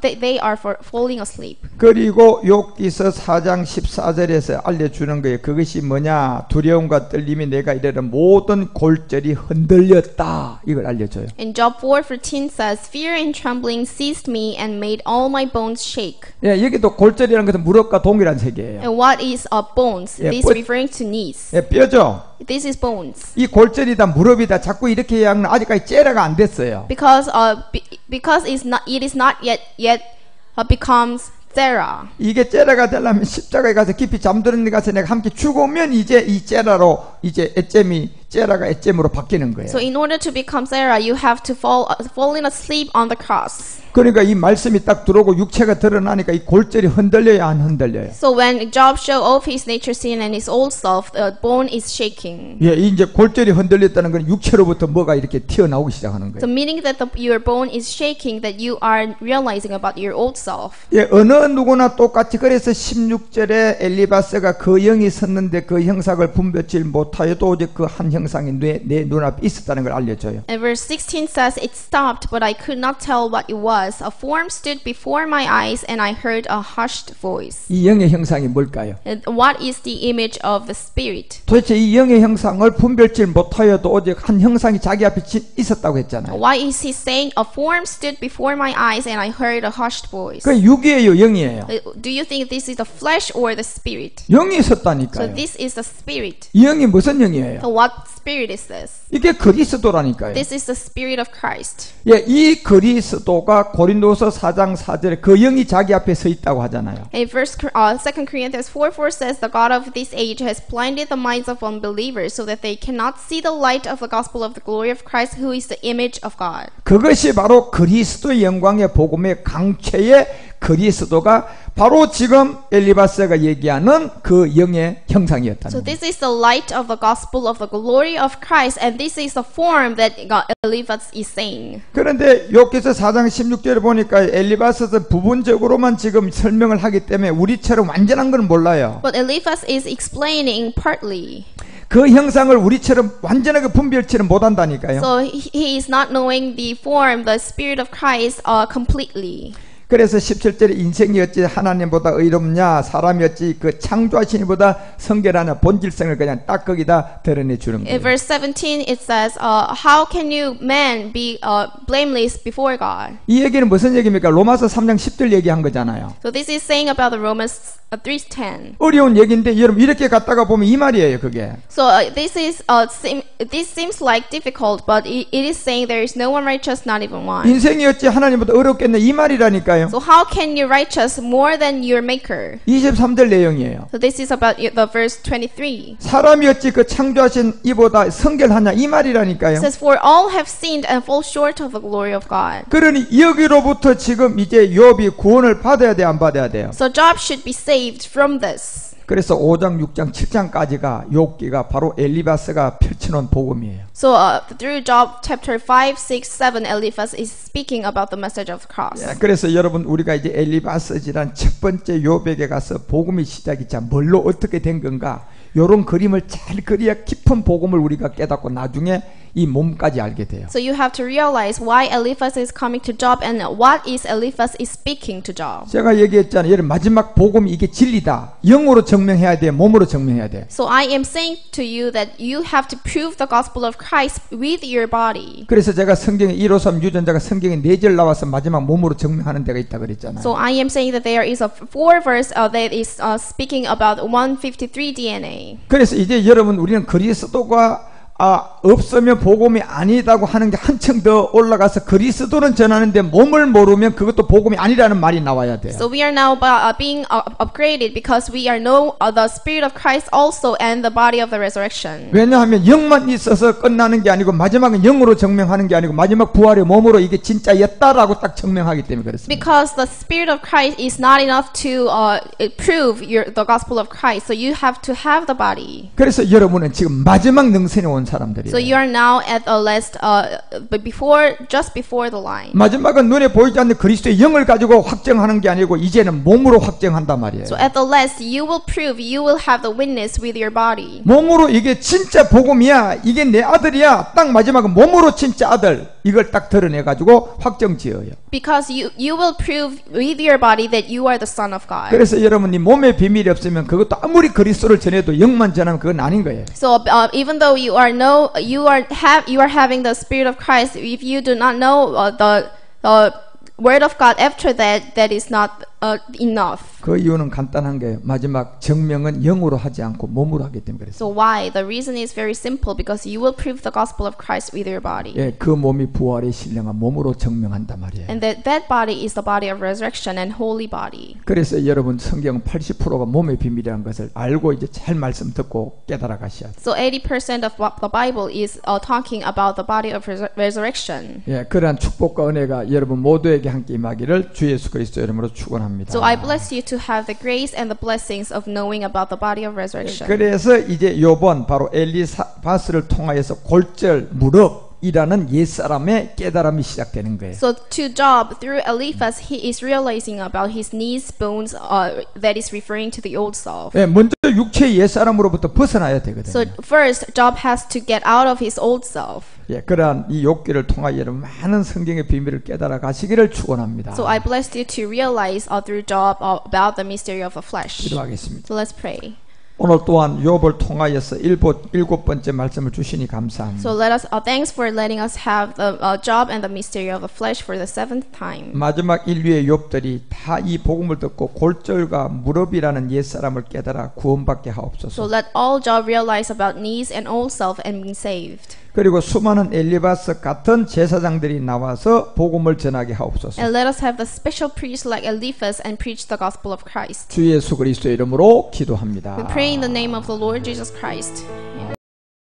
S2: they are for falling asleep.
S1: 그리고 욥기서 4장 14절에서 알려주는 거예요. 그것이 뭐냐? 두려움과 떨림이 내가 이르는 모든 골절이 흔들렸다. 이걸 알려줘요.
S2: And Job 4:14 says, fear and trembling seized me and made all my bones shake.
S1: 예, 여기도 골절이라는 것은 무릎과 동일한 세계예요.
S2: And what is bones?
S1: 예,
S2: This referring to knees.
S1: 예, 뼈죠.
S2: This is bones.
S1: 이 골절이다 무릎이다 자꾸 이렇게 이야기하면 아직까지 째라가 안 됐어요.
S2: Because it is not yet becomes Sarah.
S1: 이게 째라가 되려면 십자가에 가서 깊이 잠드는 데 가서 내가 함께 죽으면 이제 이 째라로 이제 애잼이 째라가 애잼으로 바뀌는 거예요.
S2: So in order to become Sarah, you have to falling asleep on the cross.
S1: 그러니까 이 말씀이 딱 들어오고 육체가 드러나니까 이 골절이 흔들려야 안 흔들려요.
S2: So when Job show off his nature sin and his old self, the bone is shaking.
S1: 예, 이제 골절이 흔들렸다는 건 육체로부터 뭐가 이렇게 튀어나오기 시작하는 거예요.
S2: So meaning that your bone is shaking, that you are realizing about your old self.
S1: 예, 어느 누구나 똑같이 그래서 16절에 엘리바스가 그 영이 섰는데 그 형상을 분별치 못하여도 오직 그 한 형상이 내 눈앞에 있었다는 걸 알려줘요.
S2: And verse 16 says, it stopped, but I could not tell what it was. A form stood before my eyes, and I heard a hushed voice.
S1: 이 영의 형상이 뭘까요?
S2: And what is the image of the Spirit?
S1: 도대체 이 영의 형상을 분별치 못하여도 오직 한 형상이 자기 앞에 있었다고 했잖아요.
S2: Why is he saying a form stood before my eyes and I heard a hushed voice?
S1: 그 육이에요, 영이에요.
S2: Do you think this is the flesh or the spirit?
S1: 영이
S2: So
S1: 있었다니까요.
S2: this is the spirit.
S1: 이 영이 무슨 영이에요?
S2: So what spirit is this?
S1: 이게 그리스도라니까요.
S2: This is the spirit of Christ.
S1: 예, 이 그리스도가 고린도서 4장 4절에 그 영이 자기 앞에 서 있다고 하잖아요.
S2: And 2 Corinthians 4:4 says, the God of this age has blinded the minds of unbelievers so that they cannot see the light of the gospel of the glory of Christ, who is the image of God.
S1: 그것이 바로 그리스도의 영광의 복음의 강체의 그리스도가 바로 지금 엘리바스가 얘기하는 그 영의 형상이었다는
S2: So
S1: 거예요.
S2: this is the light of the gospel of the glory of Christ, and this is the form that Eliphaz is saying.
S1: 그런데 욥기서 4장 16절에 보니까 엘리바스는 부분적으로만 지금 설명을 하기 때문에 우리처럼 완전한 건 몰라요.
S2: But Eliphaz is explaining partly.
S1: 그 형상을 우리처럼 완전하게 분별치는 못한다니까요.
S2: So he is not knowing the form, the spirit of Christ completely.
S1: 그래서 17절에 인생이 어찌 하나님보다 의롭냐 사람이 어찌 그 창조하신 이보다 성결하냐 본질성을 그냥 딱 거기다 드러내 주는
S2: In
S1: 거예요.
S2: verse 17 it says, how can you man be blameless before God?
S1: 이 얘기는 무슨 얘기입니까? 로마서 3장 10절 얘기한 거잖아요.
S2: So this is saying about the Romans 3:10.
S1: 어려운 얘기인데 여러분 이렇게 갔다가 보면 이 말이에요 그게.
S2: So this seems like difficult, but it is saying there is no one righteous, not even one.
S1: 인생이 어찌 하나님보다 어렵겠냐 이 말이라니까요.
S2: So how can you righteous more than your maker?
S1: 23절 내용이에요.
S2: So this is about the verse 23.
S1: 사람이 어찌 그 창조하신 이보다 성결하냐 이 말이라니까요.
S2: It says, for all have sinned and fall short of the glory of God.
S1: 그러니 여기로부터 지금 이제 욥이 구원을 받아야 돼 안 받아야 돼요?
S2: So Job should be saved from this.
S1: 그래서 5장, 6장, 7장까지가 욥기가 바로 엘리바스가 펼쳐놓은 복음이에요.
S2: So through Job chapter 5, 6, 7, Eliphaz is speaking about the message of the cross.
S1: 예, 그래서 여러분 우리가 이제 엘리바스지란 첫 번째 욥에게 가서 복음의 시작이 자 뭘로 어떻게 된 건가 요런 그림을 잘 그려야 깊은 복음을 우리가 깨닫고 나중에 이 몸까지 알게 돼요.
S2: So you have to realize why Eliphaz is coming to Job and what is Eliphaz is speaking to Job.
S1: 제가 얘기했잖아요. 여러분 마지막 복음이 이게 진리다. 영으로 증명해야 돼. 몸으로 증명해야 돼.
S2: So I am saying to you that you have to prove the gospel of Christ with your body.
S1: 그래서 제가 성경에 153 유전자가 성경에 4절 나와서 마지막 몸으로 증명하는 데가 있다 그랬잖아요.
S2: So I am saying that there is a 4 verse that is speaking about 153 DNA.
S1: 그래서 이제 여러분 우리는 그리스도가 없으면 복음이 아니다고 하는 게 한층 더 올라가서 그리스도는 전하는데 몸을 모르면 그것도 복음이 아니라는 말이 나와야 돼요.
S2: So we are now being upgraded because we are know the Spirit of Christ also and the body of the resurrection.
S1: 왜냐하면 영만 있어서 끝나는 게 아니고 마지막은 영으로 증명하는 게 아니고 마지막 부활의 몸으로 이게 진짜였다라고 딱 증명하기 때문에 그렇습니다.
S2: Because the Spirit of Christ is not enough to prove the gospel of Christ. So you have to have the body.
S1: 그래서 여러분은 지금 마지막 능선에 온 사람들이에요.
S2: So you are now at the last, just before the line.
S1: 마지막은 눈에 보이지 않는 그리스도의 영을 가지고 확정하는 게 아니고 이제는 몸으로 확정한단 말이에요.
S2: So at the last, you will prove, you will have the witness with your body.
S1: 몸으로 이게 진짜 복음이야, 이게 내 아들이야, 딱 마지막은 몸으로 진짜 아들, 이걸 딱 드러내 가지고 확정 지어요.
S2: Because you will prove with your body that you are the Son of God.
S1: 그래서 여러분이 몸에 비밀이 없으면 그것도 아무리 그리스도를 전해도 영만 전하면 그건 아닌 거예요.
S2: So even though you are having the Spirit of Christ, if you do not know the Word of God after that, that is not enough.
S1: 그 이유는 간단한 게 마지막 증명은 영으로 하지 않고 몸으로 하기 때문에 그랬어요.
S2: So why? The reason is very simple. Because you will prove the gospel of Christ with your body.
S1: 예, 그 몸이 부활의 신령한 몸으로 증명한단 말이에요.
S2: And that body is the body of resurrection and holy body.
S1: 그래서 여러분 성경 80%가 몸의 비밀이라는 것을 알고 이제 잘 말씀 듣고 깨달아 가셔야 돼요.
S2: So 80% of what the Bible is talking about the body of resurrection.
S1: 예, 그러한 축복과 은혜가 여러분 모두에게 함께 임하기를 주 예수 그리스도 이름으로 축원합니다.
S2: So I bless you to have the grace and the blessings of knowing about the body of resurrection.
S1: 그래서 이제 요번 바로 엘리바스를 통하여서 골절 무릎이라는 옛사람의 깨달음이 시작되는 거예요.
S2: So to Job, through Eliphaz, he is realizing about his knees, bones, that is referring to the old self.
S1: 예, 먼저 육체의 옛사람으로부터 벗어나야 되거든요.
S2: So first, Job has to get out of his old self.
S1: 예, 그러한 이 욕기를 통하여 여러분 많은 성경의 비밀을 깨달아 가시기를 축원합니다.
S2: So I bless you to realize through Job about the mystery of the flesh.
S1: 기도하겠습니다.
S2: So let's pray.
S1: 오늘 또한 욥을 통하여서 일곱 번째 말씀을 주시니 감사합니다.
S2: So let us thanks for letting us have the Job and the mystery of the flesh for the seventh time.
S1: 마지막 인류의 욥들이 다 이 복음을 듣고 골절과 무릎이라는 옛사람을 깨달아 구원받게
S2: So
S1: 하옵소서.
S2: let all Job realize about knees and old self and be saved.
S1: 그리고 수많은 엘리바스 같은 제사장들이 나와서 복음을 전하게 하옵소서.
S2: And let us have the special priests like Eliphaz and preach the gospel of Christ.
S1: 주 예수 그리스도의 이름으로 기도합니다.
S2: We pray in the name of the Lord Jesus Christ. Amen.